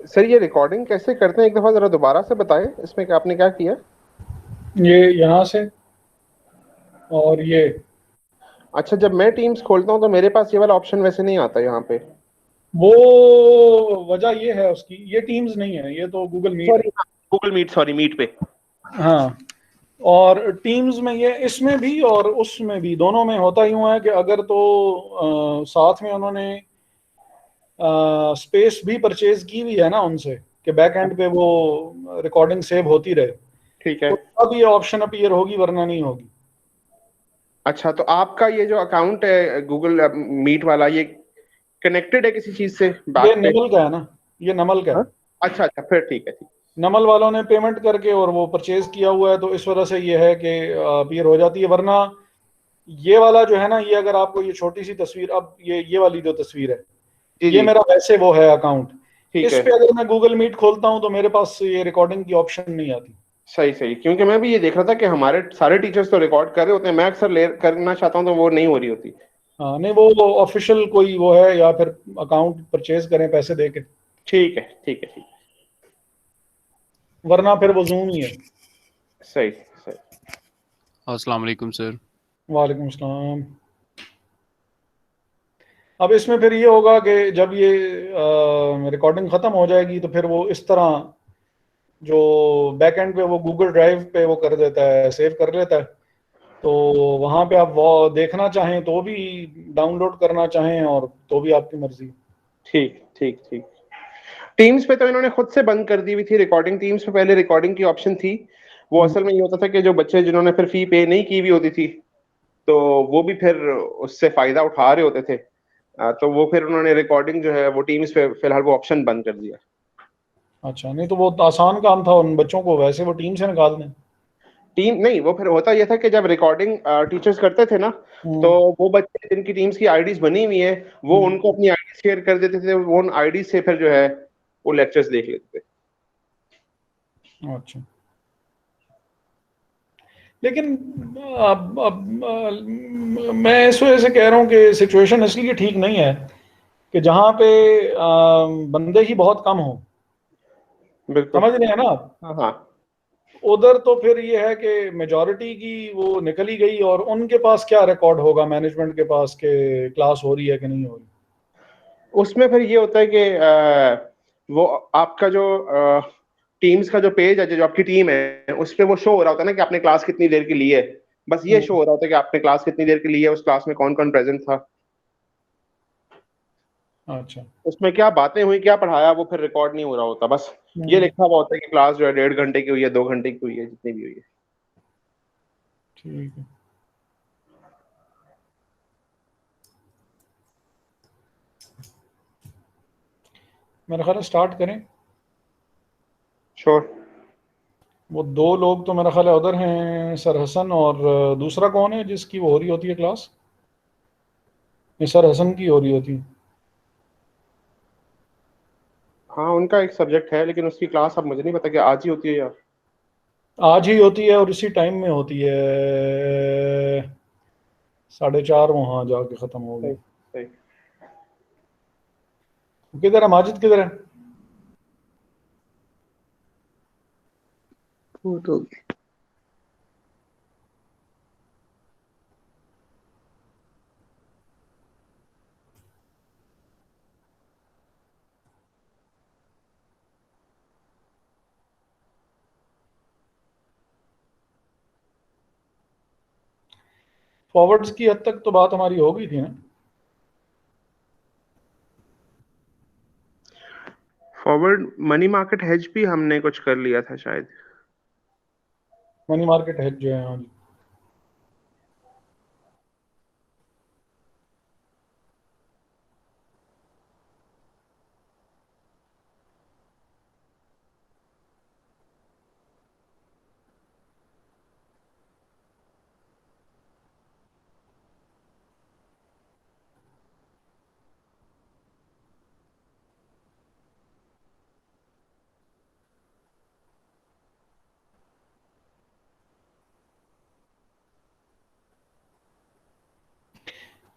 Sir ये recording कैसे करते हैं, एक दफ़ा ज़रा दोबारा से बताएं, इसमें क्या आपने क्या किया? ये यहाँ से और ये अच्छा, जब मैं टीम्स खोलता हूँ तो मेरे पास ये वाला ऑप्शन वैसे नहीं आता यहाँ पे। वो वजह ये है उसकी, ये टीम्स नहीं है, ये तो गूगल मीट है। Sorry, Google Meet, sorry Meet पे। हाँ, और टीम्स में ये, इसमें भी और उसमें भी, दोनों में होता यूं है कि अगर तो साथ में उन्होंने स्पेस भी परचेज की हुई है ना उनसे, कि बैक एंड पे वो रिकॉर्डिंग सेव होती रहे, ठीक है। तो तब ये ऑप्शन अपीयर होगी, वरना नहीं होगी। अच्छा, तो आपका ये जो अकाउंट है गूगल मीट वाला, ये कनेक्टेड है किसी चीज़ से ये बैक पे? नमल का है ना, ये नमल का हाँ? है। अच्छा अच्छा, फिर ठीक है, ठीक। नमल वालों ने पेमेंट करके और वो परचेज किया हुआ है, तो इस वजह से ये है कि अपीयर हो जाती है। वरना ये वाला जो है ना, ये अगर आपको ये छोटी सी तस्वीर, अब ये वाली जो तस्वीर है, जी ये जी। मेरा वैसे वो है अकाउंट। ठीक इस है। पे अगर मैं गूगल मीट खोलता हूँ तो मेरे पास ये रिकॉर्डिंग की ऑप्शन नहीं आती। सही सही, क्योंकि मैं भी ये देख रहा था कि हमारे सारे टीचर्स तो रिकॉर्ड कर रहे होते हैं, मैं अक्सर ले करना चाहता हूँ तो वो नहीं हो रही होती। हाँ नहीं, वो ऑफिशियल कोई वो है, या फिर अकाउंट परचेज करें पैसे दे के, ठीक है, ठीक है, ठीक। वरना फिर वो जूम ही है। सही सही। अस्सलाम वालेकुम सर। वालेकुम सलाम। अब इसमें फिर ये होगा कि जब ये रिकॉर्डिंग ख़त्म हो जाएगी तो फिर वो इस तरह जो बैक एंड पे वो गूगल ड्राइव पे वो कर देता है, सेव कर लेता है। तो वहाँ पे आप वो देखना चाहें तो भी, डाउनलोड करना चाहें और तो भी आपकी मर्जी। ठीक ठीक ठीक। टीम्स पे तो इन्होंने खुद से बंद कर दी हुई थी रिकॉर्डिंग। टीम्स पे पहले रिकॉर्डिंग की ऑप्शन थी। वो हम्म, असल में ये होता था कि जो बच्चे जिन्होंने फिर फी पे नहीं की हुई होती थी, तो वो भी फिर उससे फायदा उठा रहे होते थे। तो वो फिर उन्होंने रिकॉर्डिंग जो है वो टीम्स पे फिलहाल वो ऑप्शन बंद कर दिया। अच्छा, नहीं तो वो आसान काम था उन बच्चों को, वैसे वो टीम से निकाल दें। टीम नहीं, वो फिर होता यह था कि जब रिकॉर्डिंग टीचर्स करते थे ना, तो हम्म, वो बच्चे जिनकी टीम्स की आईडीज बनी हुई है, वो हम्म, उनको अपनी आईडी शेयर कर देते थे। वो उन आईडी से फिर जो है वो लेक्चर्स देख लेते थे। अच्छा। लेकिन मैं इस वजह से कह रहा हूँ कि सिचुएशन इसलिए ठीक नहीं है कि जहाँ पे बंदे ही बहुत कम हो। बिल्कुल। समझ रहे हैं ना आप? हाँ हाँ। उधर तो फिर ये है कि मेजॉरिटी की वो निकल ही गई, और उनके पास क्या रिकॉर्ड होगा मैनेजमेंट के पास कि क्लास हो रही है कि नहीं हो रही। उसमें फिर ये होता है कि वो आपका जो टीम्स का जो पेज है, जो आपकी टीम है, उस पे वो शो हो रहा होता है ना कि आपने क्लास कितनी देर की ली है। बस ये शो हम्म, हो रहा होता है कि आपने क्लास कितनी देर की ली है, उस क्लास में कौन कौन प्रेजेंट था, अच्छा। उसमें क्या बातें हुई, क्या पढ़ाया, वो फिर रिकॉर्ड नहीं हो रहा होता। बस ये हम्म, लिखा हुआ होता है कि क्लास जो है 1.5 घंटे की हुई है, 2 घंटे की हुई है, जितनी भी हुई है। ठीक है। मेरा ख्याल है स्टार्ट करें। श्योर। वो दो लोग तो मेरा ख्याल है उधर हैं, सर हसन, और दूसरा कौन है जिसकी वो हो रही होती है क्लास? ये सर हसन की हो रही होती है। हाँ, उनका एक सब्जेक्ट है, लेकिन उसकी क्लास अब मुझे नहीं पता कि आज ही होती है या। आज ही होती है और इसी टाइम में होती है, 4:30 वहाँ जाके ख़त्म होगी। सही सही। किधर है माजिद, किधर है? वो तो फॉरवर्ड्स की हद तक तो बात हमारी हो गई थी ना। फॉरवर्ड मनी मार्केट हेज भी हमने कुछ कर लिया था शायद। मनी मार्केट हेड जो है, हाँ जी।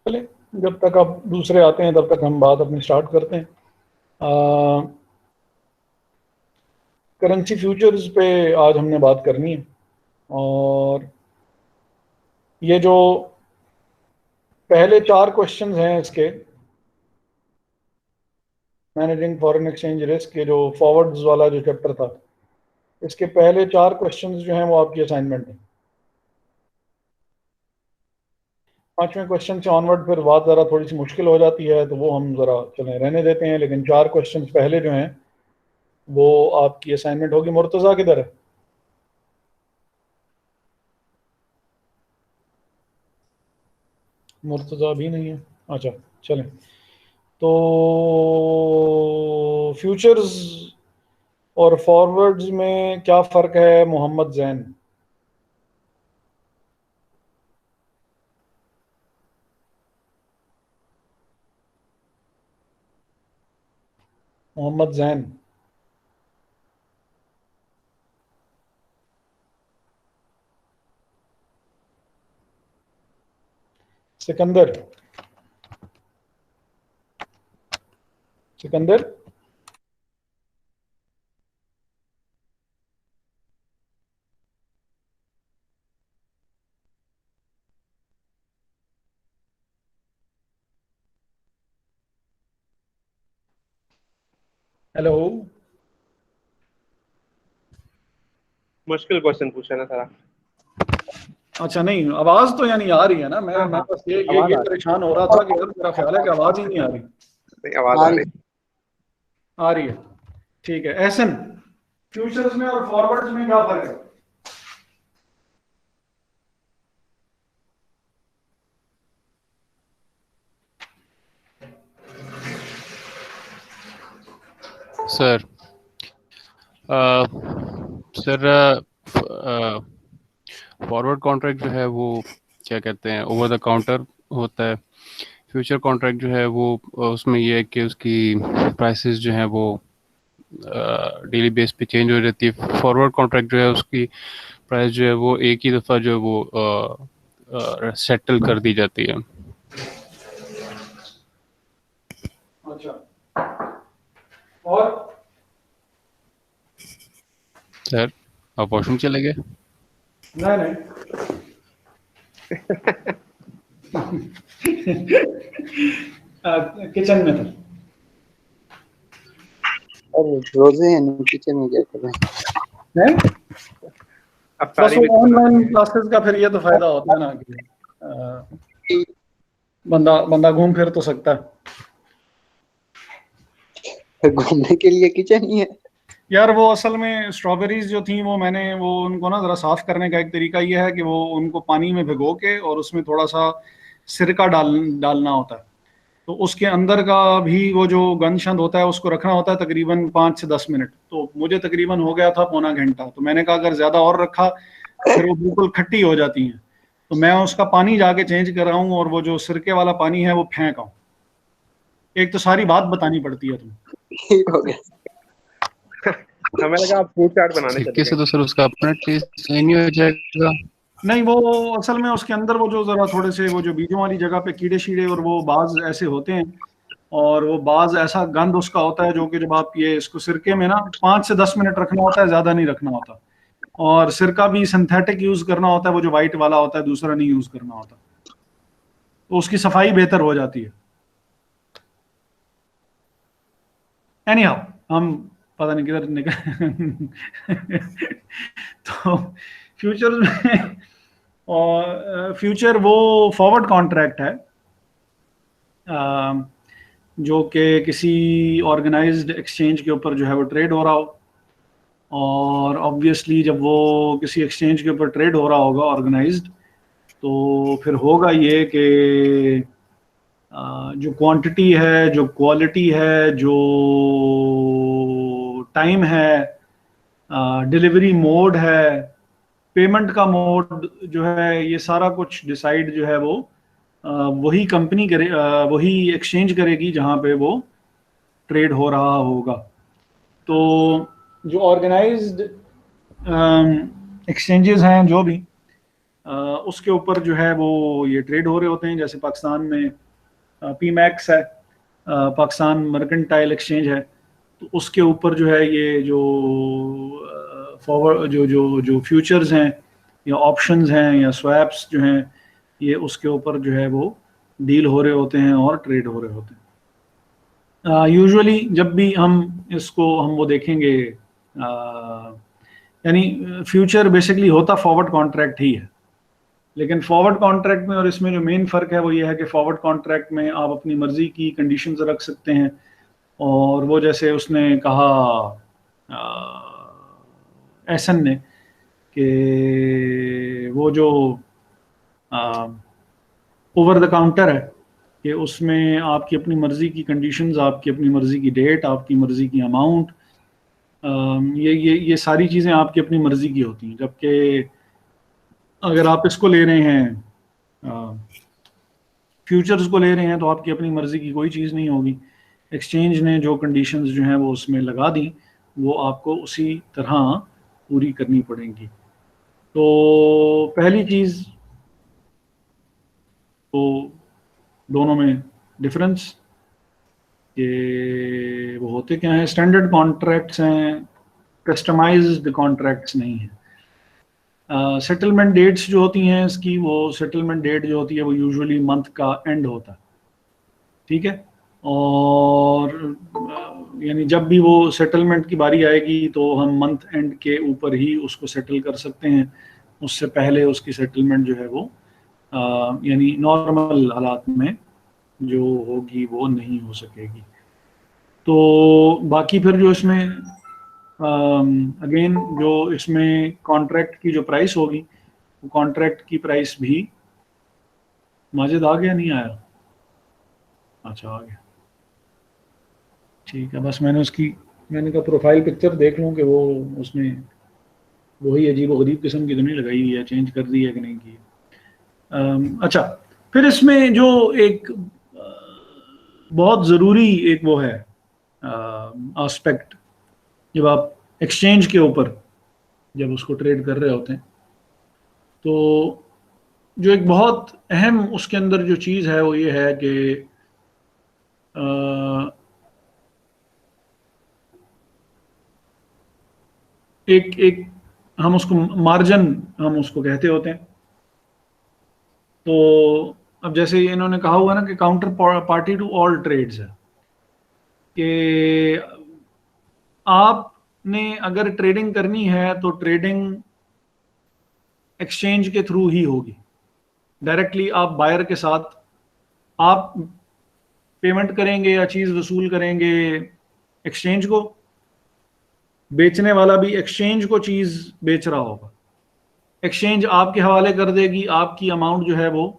चले, जब तक आप दूसरे आते हैं तब तक हम बात अपनी स्टार्ट करते हैं। करेंसी फ्यूचर्स पे आज हमने बात करनी है। और ये जो पहले 4 क्वेश्चंस हैं इसके मैनेजिंग फॉरेन एक्सचेंज रिस्क के, जो फॉरवर्ड्स वाला जो चैप्टर था, इसके पहले 4 क्वेश्चंस जो हैं वो आपकी असाइनमेंट है। 5वें क्वेश्चन से ऑनवर्ड फिर बात ज़रा थोड़ी सी मुश्किल हो जाती है, तो वो हम ज़रा चलें रहने देते हैं, लेकिन 4 क्वेश्चंस पहले जो हैं वो आपकी असाइनमेंट होगी। मुर्तज़ा किधर है? मुर्तज़ा भी नहीं है। अच्छा चलें, तो फ्यूचर्स और फॉरवर्ड्स में क्या फ़र्क है मोहम्मद जैन? मोहम्मद जैन। सिकंदर। सिकंदर हेलो। मुश्किल क्वेश्चन पूछा ना सारा। अच्छा नहीं, आवाज तो यानी आ रही है ना? मैं हाँ, मैं हाँ, बस ये आवाज आ रही परेशान हो रहा था कि यार मेरा ख्याल है कि आवाज ही नहीं आ रही। नहीं, आवाज आ रही। आ रही है, ठीक है। एहसन, फ्यूचर्स में और फॉरवर्ड्स में क्या फर्क है? सर सर फॉरवर्ड कॉन्ट्रैक्ट जो है वो क्या कहते हैं, ओवर द काउंटर होता है। फ्यूचर कॉन्ट्रैक्ट जो है वो उसमें ये है कि उसकी प्राइसेस जो हैं वो डेली बेस पे चेंज हो जाती है। फॉरवर्ड कॉन्ट्रैक्ट जो है उसकी प्राइस जो है वो एक ही दफ़ा जो है वो सेटल कर दी जाती है। अच्छा, और सर आप वॉशरूम चले गए? नहीं नहीं किचन में था। अरे रोजे हैं, किचन में क्या कर रहे हैं? बस वो ऑनलाइन क्लासेस का फिर ये तो फायदा होता है ना कि बंदा बंदा घूम फिर तो सकता है। घूमने के लिए किचन ही है। यार वो असल में स्ट्रॉबेरीज जो थी वो मैंने वो उनको ना ज़रा साफ़ करने का एक तरीका ये है कि वो उनको पानी में भिगो के और उसमें थोड़ा सा सिरका डालना होता है। तो उसके अंदर का भी वो जो गंद शंद होता है उसको रखना होता है तकरीबन 5 से 10 मिनट। तो मुझे तकरीबन हो गया था पौना घंटा। तो मैंने कहा अगर ज़्यादा और रखा फिर वो बिल्कुल खट्टी हो जाती हैं। तो मैं उसका पानी जाके चेंज कर रहा हूँ और वो जो सिरके वाला पानी है वो फेंक आऊँ। एक तो सारी बात बतानी पड़ती है तुम्हें। ठीक हो गया। हमें लगा आप फ्रूट चाट बनाने चले सिक्के से गए। तो सर उसका अपना टेस्ट चेंज नहीं हो जाएगा? नहीं, वो असल में उसके अंदर वो जो ज़रा थोड़े से वो जो बीजों वाली जगह पे कीड़े शीड़े और वो बाज ऐसे होते हैं, और वो बाज ऐसा गंद उसका होता है जो कि जब आप ये इसको सिरके में ना 5 से 10 मिनट रखना होता है, ज़्यादा नहीं रखना होता। और सिरका भी सिंथेटिक यूज़ करना होता है, वो जो वाइट वाला होता है, दूसरा नहीं यूज़ करना होता। तो उसकी सफाई बेहतर हो जाती है। एनी हाउ, हम पता नहीं किधर निकल तो फ्यूचर में, और फ्यूचर वो फॉरवर्ड कॉन्ट्रैक्ट है जो कि किसी ऑर्गेनाइज्ड एक्सचेंज के ऊपर जो है वो ट्रेड हो रहा हो। और ऑब्वियसली जब वो किसी एक्सचेंज के ऊपर ट्रेड हो रहा होगा ऑर्गेनाइज्ड, तो फिर होगा ये कि जो क्वांटिटी है, जो क्वालिटी है, जो टाइम है, डिलीवरी मोड है, पेमेंट का मोड जो है, ये सारा कुछ डिसाइड जो है वो वही कंपनी करे, वही एक्सचेंज करेगी जहाँ पे वो ट्रेड हो रहा होगा। तो जो ऑर्गेनाइज्ड एक्सचेंजेस हैं जो भी, उसके ऊपर जो है वो ये ट्रेड हो रहे होते हैं। जैसे पाकिस्तान में पी मैक्स है, पाकिस्तान मर्केंटाइल एक्सचेंज है। तो उसके ऊपर जो है ये जो फॉरवर्ड जो जो जो फ्यूचर्स हैं या ऑप्शंस हैं या स्वैप्स जो हैं, ये उसके ऊपर जो है वो डील हो रहे होते हैं और ट्रेड हो रहे होते हैं। यूजुअली जब भी हम इसको वो देखेंगे, यानी फ्यूचर बेसिकली होता फॉरवर्ड कॉन्ट्रैक्ट ही है, लेकिन फॉरवर्ड कॉन्ट्रैक्ट में और इसमें जो मेन फ़र्क है वो ये है कि फॉरवर्ड कॉन्ट्रैक्ट में आप अपनी मर्ज़ी की कंडीशंस रख सकते हैं, और वो जैसे उसने कहा एसन ने कि वो जो ओवर द काउंटर है कि उसमें आपकी अपनी मर्ज़ी की कंडीशंस, आपकी अपनी मर्ज़ी की डेट, आपकी मर्ज़ी की अमाउंट, ये सारी चीज़ें आपकी अपनी मर्ज़ी की होती हैं। जबकि अगर आप इसको ले रहे हैं, फ्यूचर्स को ले रहे हैं, तो आपकी अपनी मर्ज़ी की कोई चीज़ नहीं होगी। एक्सचेंज ने जो कंडीशंस जो हैं वो उसमें लगा दी, वो आपको उसी तरह पूरी करनी पड़ेंगी। तो पहली चीज़ तो दोनों में डिफरेंस कि वो होते क्या हैं, स्टैंडर्ड कॉन्ट्रैक्ट्स हैं, कस्टमाइज्ड कॉन्ट्रैक्ट्स नहीं हैं। सेटलमेंट डेट्स जो होती हैं इसकी, वो सेटलमेंट डेट जो होती है वो यूजुअली मंथ का एंड होता है, ठीक है। और यानी जब भी वो सेटलमेंट की बारी आएगी तो हम मंथ एंड के ऊपर ही उसको सेटल कर सकते हैं, उससे पहले उसकी सेटलमेंट जो है वो यानी नॉर्मल हालात में जो होगी वो नहीं हो सकेगी। तो बाकी फिर जो इसमें अगेन जो इसमें कॉन्ट्रैक्ट की जो प्राइस होगी, वो कॉन्ट्रैक्ट की प्राइस भी, माजिद आ गया नहीं आया? अच्छा आ गया, ठीक है। बस मैंने कहा प्रोफाइल पिक्चर देख लूँ कि वो उसने वही अजीब गरीब किस्म की तो नहीं लगाई हुई है, चेंज कर दी है कि नहीं की। अच्छा, फिर इसमें जो एक बहुत ज़रूरी एक वो है एस्पेक्ट, जब आप एक्सचेंज के ऊपर जब उसको ट्रेड कर रहे होते हैं, तो जो एक बहुत अहम उसके अंदर जो चीज़ है वो ये है कि एक हम उसको मार्जिन हम उसको कहते होते हैं। तो अब जैसे इन्होंने कहा हुआ ना कि counter party to all trades है, कि आपने अगर ट्रेडिंग करनी है तो ट्रेडिंग एक्सचेंज के थ्रू ही होगी। डायरेक्टली आप बायर के साथ आप पेमेंट करेंगे या चीज़ वसूल करेंगे एक्सचेंज को, बेचने वाला भी एक्सचेंज को चीज़ बेच रहा होगा, एक्सचेंज आपके हवाले कर देगी, आपकी अमाउंट जो है वो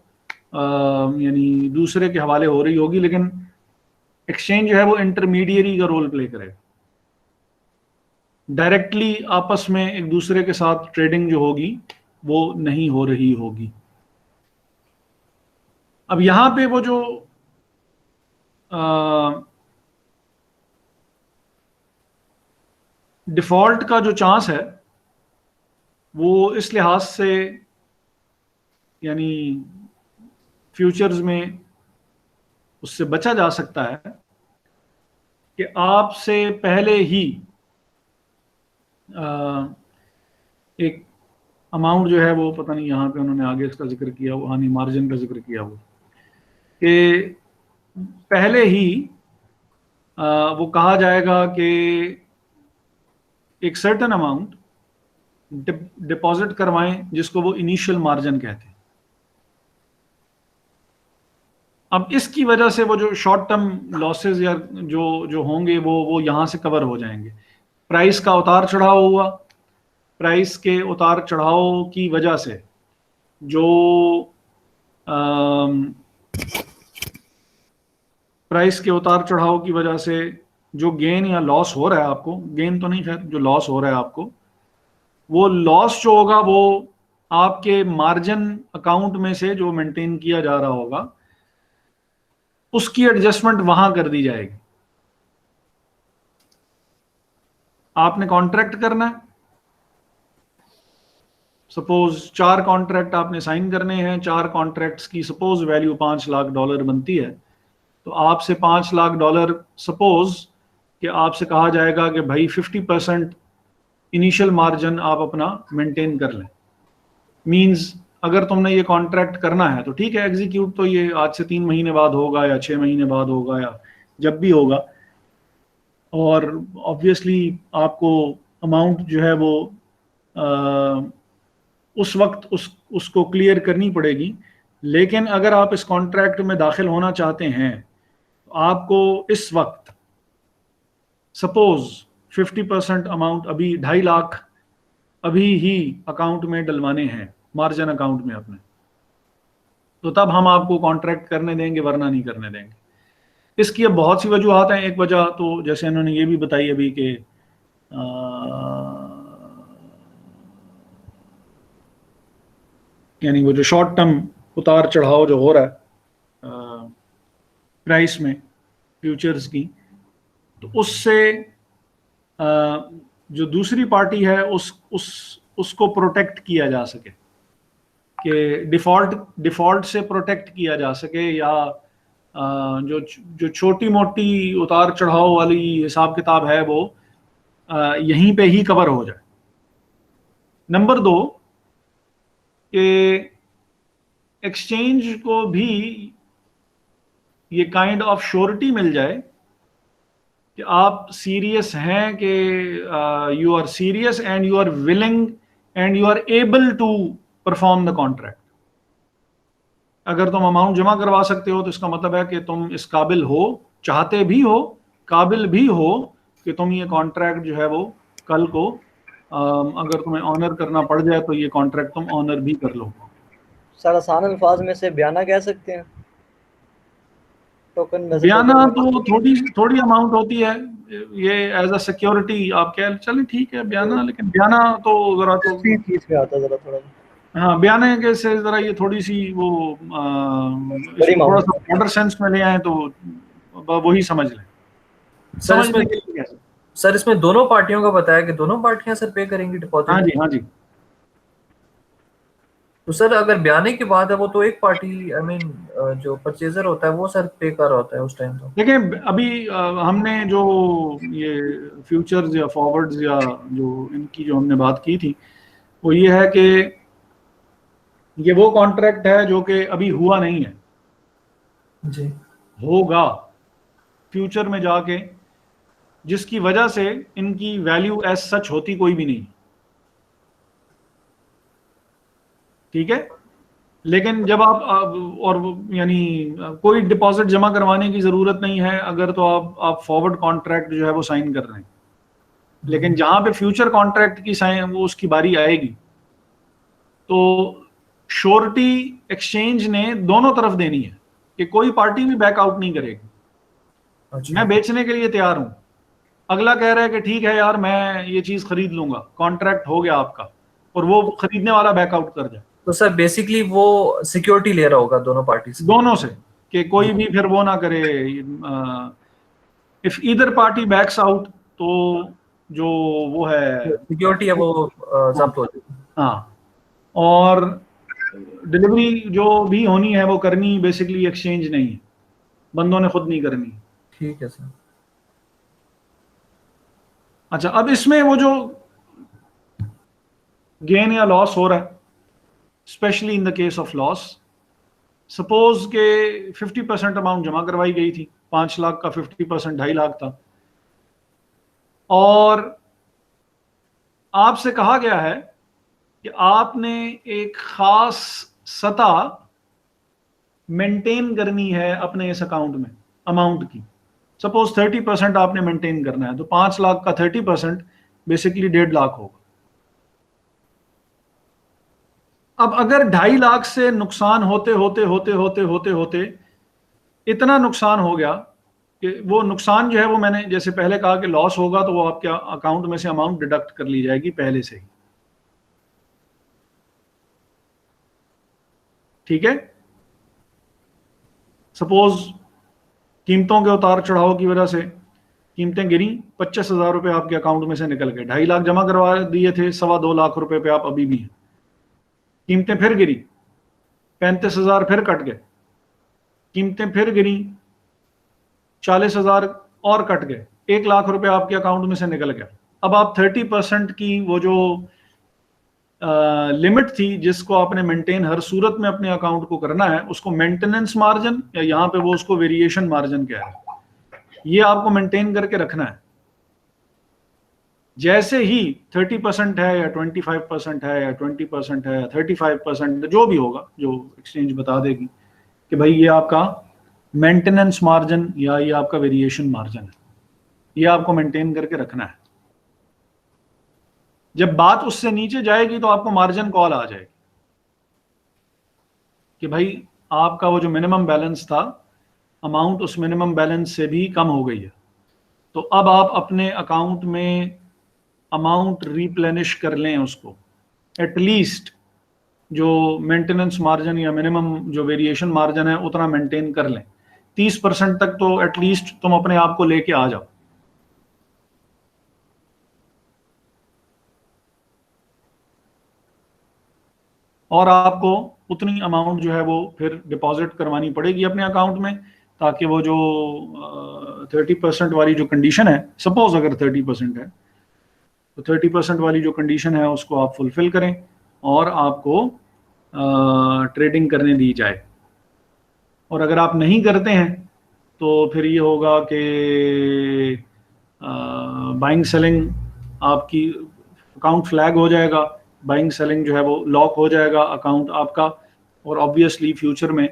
यानी दूसरे के हवाले हो रही होगी, लेकिन एक्सचेंज जो है वो इंटरमीडियरी का रोल प्ले करेगा। डायरेक्टली आपस में एक दूसरे के साथ ट्रेडिंग जो होगी वो नहीं हो रही होगी। अब यहां पे वो जो डिफॉल्ट का जो चांस है वो इस लिहाज से, यानी फ्यूचर्स में उससे बचा जा सकता है कि आपसे पहले ही एक अमाउंट जो है वो, पता नहीं यहाँ पे उन्होंने आगे इसका जिक्र किया वो, हानि मार्जिन का जिक्र किया वो, कि पहले ही वो कहा जाएगा कि एक सर्टेन अमाउंट डिपॉजिट करवाएं, जिसको वो इनिशियल मार्जिन कहते हैं। अब इसकी वजह से वो जो शॉर्ट टर्म लॉसेस या जो होंगे वो यहाँ से कवर हो जाएंगे। प्राइस का उतार चढ़ाव हुआ, प्राइस के उतार चढ़ाव की वजह से जो प्राइस के उतार चढ़ाव की वजह से जो गेन या लॉस हो रहा है आपको, गेन तो नहीं खैर, जो लॉस हो रहा है आपको, वो लॉस जो होगा वो आपके मार्जिन अकाउंट में से जो मेंटेन किया जा रहा होगा उसकी एडजस्टमेंट वहां कर दी जाएगी। आपने कॉन्ट्रैक्ट करना है, सपोज 4 कॉन्ट्रैक्ट आपने साइन करने हैं, 4 कॉन्ट्रैक्ट्स की सपोज वैल्यू $5 लाख बनती है, तो आपसे $5 लाख सपोज कि आपसे कहा जाएगा कि भाई 50% इनिशियल मार्जिन आप अपना मेंटेन कर लें। मींस अगर तुमने ये कॉन्ट्रैक्ट करना है तो ठीक है, एग्जीक्यूट तो ये आज से 3 महीने बाद होगा या 6 महीने बाद होगा या जब भी होगा, और ऑब्वियसली आपको अमाउंट जो है वो उस वक्त उसको क्लियर करनी पड़ेगी। लेकिन अगर आप इस कॉन्ट्रैक्ट में दाखिल होना चाहते हैं तो आपको इस वक्त सपोज 50% अमाउंट अभी 2.5 लाख अभी ही अकाउंट में डलवाने हैं, मार्जिन अकाउंट में अपने, तो तब हम आपको कॉन्ट्रैक्ट करने देंगे, वरना नहीं करने देंगे। इसकी अब बहुत सी वजूहत हैं। एक वजह तो जैसे इन्होंने ये भी बताई अभी कि यानी वो जो शॉर्ट टर्म उतार चढ़ाव जो हो रहा है प्राइस में फ्यूचर्स की, तो उससे जो दूसरी पार्टी है उसको प्रोटेक्ट किया जा सके, कि डिफॉल्ट से प्रोटेक्ट किया जा सके, या जो छोटी मोटी उतार चढ़ाव वाली हिसाब किताब है वो यहीं पे ही कवर हो जाए। नंबर 2 कि एक्सचेंज को भी ये काइंड ऑफ श्योरिटी मिल जाए कि आप सीरियस हैं, कि you are serious and you are willing and you are able to perform the contract. अगर तुम अमाउंट जमा करवा सकते हो तो इसका मतलब है कि तुम इस काबिल हो, चाहते भी हो, काबिल भी हो कि तुम ये कॉन्ट्रैक्ट जो है वो कल को अगर तुम्हें ऑनर करना पड़ जाए तो ये कॉन्ट्रैक्ट तुम ऑनर भी कर लो। सर आसान अल्फाज में से बयाना कह सकते हैं, टोकन बयाना तो थोड़ी अमाउंट होती है, ये एज अ सिक्योरिटी आप कह चलें, ठीक है बयाना, लेकिन बयाना तो जरा तो चीज में आता जरा थोड़ा, हाँ बयाने के से जरा ये थोड़ी सी वो थोड़ा सा बॉर्डर सेंस में ले आए तो वही समझ लें। सर इसमें दोनों पार्टियों का बताया कि दोनों पार्टियां सर पे करेंगी डिपॉजिट। हाँ जी, हाँ जी। तो सर अगर बयाने की बात है वो तो एक पार्टी आई मीन जो परचेजर होता है वो सर पे कर रहा होता है उस टाइम। तो देखिए अभी हमने जो ये फ्यूचर्स या फॉरवर्ड्स या जो इनकी जो हमने बात की थी वो ये है कि ये वो कॉन्ट्रैक्ट है जो कि अभी हुआ नहीं है जी, होगा फ्यूचर में जाके, जिसकी वजह से इनकी वैल्यू एज सच होती कोई भी नहीं, ठीक है। लेकिन जब आप और यानी कोई डिपॉजिट जमा करवाने की जरूरत नहीं है अगर तो आप फॉरवर्ड कॉन्ट्रैक्ट जो है वो साइन कर रहे हैं। लेकिन जहां पे फ्यूचर कॉन्ट्रैक्ट की साइन वो उसकी बारी आएगी तो श्योरिटी एक्सचेंज ने दोनों तरफ देनी है कि कोई पार्टी भी बैकआउट नहीं करेगी। अच्छा। मैं बेचने के लिए तैयार हूं, अगला कह रहा है कि ठीक है यार मैं ये चीज खरीद लूंगा, कॉन्ट्रैक्ट हो गया आपका, और वो खरीदने वाला बैकआउट कर जाए, तो सर बेसिकली वो सिक्योरिटी ले रहा होगा दोनों पार्टी से, दोनों से, कि कोई भी फिर वो ना करे। If either party backs out तो जो वो है सिक्योरिटी है वो जब्त हो जाएगी। हाँ, और डिलीवरी जो भी होनी है वो करनी बेसिकली एक्सचेंज नहीं है, बंदों ने खुद नहीं करनी। ठीक है सर। अच्छा, अब इसमें वो जो गेन या लॉस हो रहा है, specially in the case of loss, suppose के 50% अमाउंट जमा करवाई गई थी, 5 लाख का 50% 2.5 लाख था, और आपसे कहा गया है कि आपने एक खास सतह मेंटेन करनी है अपने इस अकाउंट में अमाउंट की। सपोज 30% आपने मेंटेन करना है, तो 5 लाख का 30% बेसिकली 1.5 लाख होगा। अब अगर 2.5 लाख से नुकसान होते होते होते होते होते होते इतना नुकसान हो गया कि वो नुकसान जो है वो मैंने जैसे पहले कहा कि लॉस होगा तो वो आपके अकाउंट में से अमाउंट डिडक्ट कर ली जाएगी पहले से ही, ठीक है। सपोज कीमतों के उतार चढ़ाव की वजह से कीमतें गिरी, 25,000 रुपए आपके अकाउंट में से निकल गए, 2.5 लाख जमा करवा दिए थे, 2.25 लाख रुपए पे आप अभी भी हैं। कीमतें फिर गिरी, 35,000 फिर कट गए, कीमतें फिर गिरी, 40,000 और कट गए, 1 लाख रुपए आपके अकाउंट में से निकल गया। अब आप 30% की वो जो लिमिट थी जिसको आपने मेंटेन हर सूरत में अपने अकाउंट को करना है, उसको मेंटेनेंस मार्जिन या यहाँ पे वो उसको वेरिएशन मार्जिन कह रहे हैं, ये आपको मेंटेन करके रखना है। जैसे ही 30% है या 25% है या 20% है या 35%, जो भी होगा, जो एक्सचेंज बता देगी कि भाई ये आपका मेंटेनेंस मार्जिन या ये आपका वेरिएशन मार्जिन है, ये आपको मेंटेन करके रखना है। जब बात उससे नीचे जाएगी तो आपको मार्जिन कॉल आ जाएगी कि भाई आपका वो जो मिनिमम बैलेंस था, अमाउंट उस मिनिमम बैलेंस से भी कम हो गई है, तो अब आप अपने अकाउंट में अमाउंट रिप्लेनिश कर लें, उसको एटलीस्ट जो मेंटेनेंस मार्जिन या मिनिमम जो वेरिएशन मार्जिन है उतना मेंटेन कर लें। 30% तक तो एटलीस्ट तुम अपने आप को लेके आ जाओ। और आपको उतनी अमाउंट जो है वो फिर डिपॉजिट करवानी पड़ेगी अपने अकाउंट में, ताकि वो जो 30% वाली जो कंडीशन है, सपोज अगर 30% है तो 30% वाली जो कंडीशन है उसको आप फुलफिल करें और आपको ट्रेडिंग करने दी जाए। और अगर आप नहीं करते हैं तो फिर ये होगा कि बाइंग सेलिंग, आपकी अकाउंट फ्लैग हो जाएगा, बाइंग सेलिंग जो है वो लॉक हो जाएगा अकाउंट आपका। और ऑब्वियसली फ्यूचर में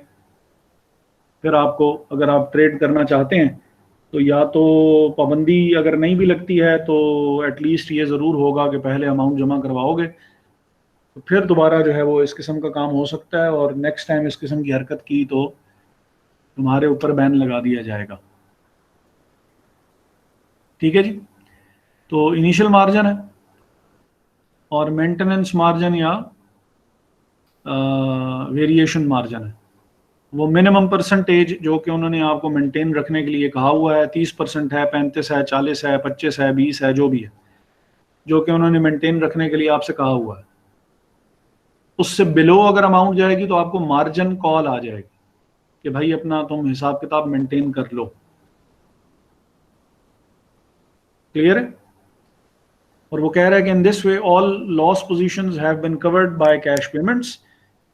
फिर आपको, अगर आप ट्रेड करना चाहते हैं तो या तो पाबंदी अगर नहीं भी लगती है तो एटलीस्ट ये ज़रूर होगा कि पहले अमाउंट जमा करवाओगे, तो फिर दोबारा जो है वो इस किस्म का काम हो सकता है, और नेक्स्ट टाइम इस किस्म की हरकत की तो तुम्हारे ऊपर बैन लगा दिया जाएगा। ठीक है जी। तो इनिशियल मार्जिन है और मेंटेनेंस मार्जिन या वेरिएशन मार्जिन है, वो मिनिमम परसेंटेज जो कि उन्होंने आपको मेंटेन रखने के लिए कहा हुआ है, 30% है, 35 है, 40 है, 25 है, 20 है, जो भी है, जो कि उन्होंने मेंटेन रखने के लिए आपसे कहा हुआ है, उससे बिलो अगर अमाउंट जाएगी तो आपको मार्जिन कॉल आ जाएगी कि भाई अपना तुम हिसाब किताब मेंटेन कर लो। क्लियर है? और वो कह रहा है कि in this way all loss positions have been covered by cash payments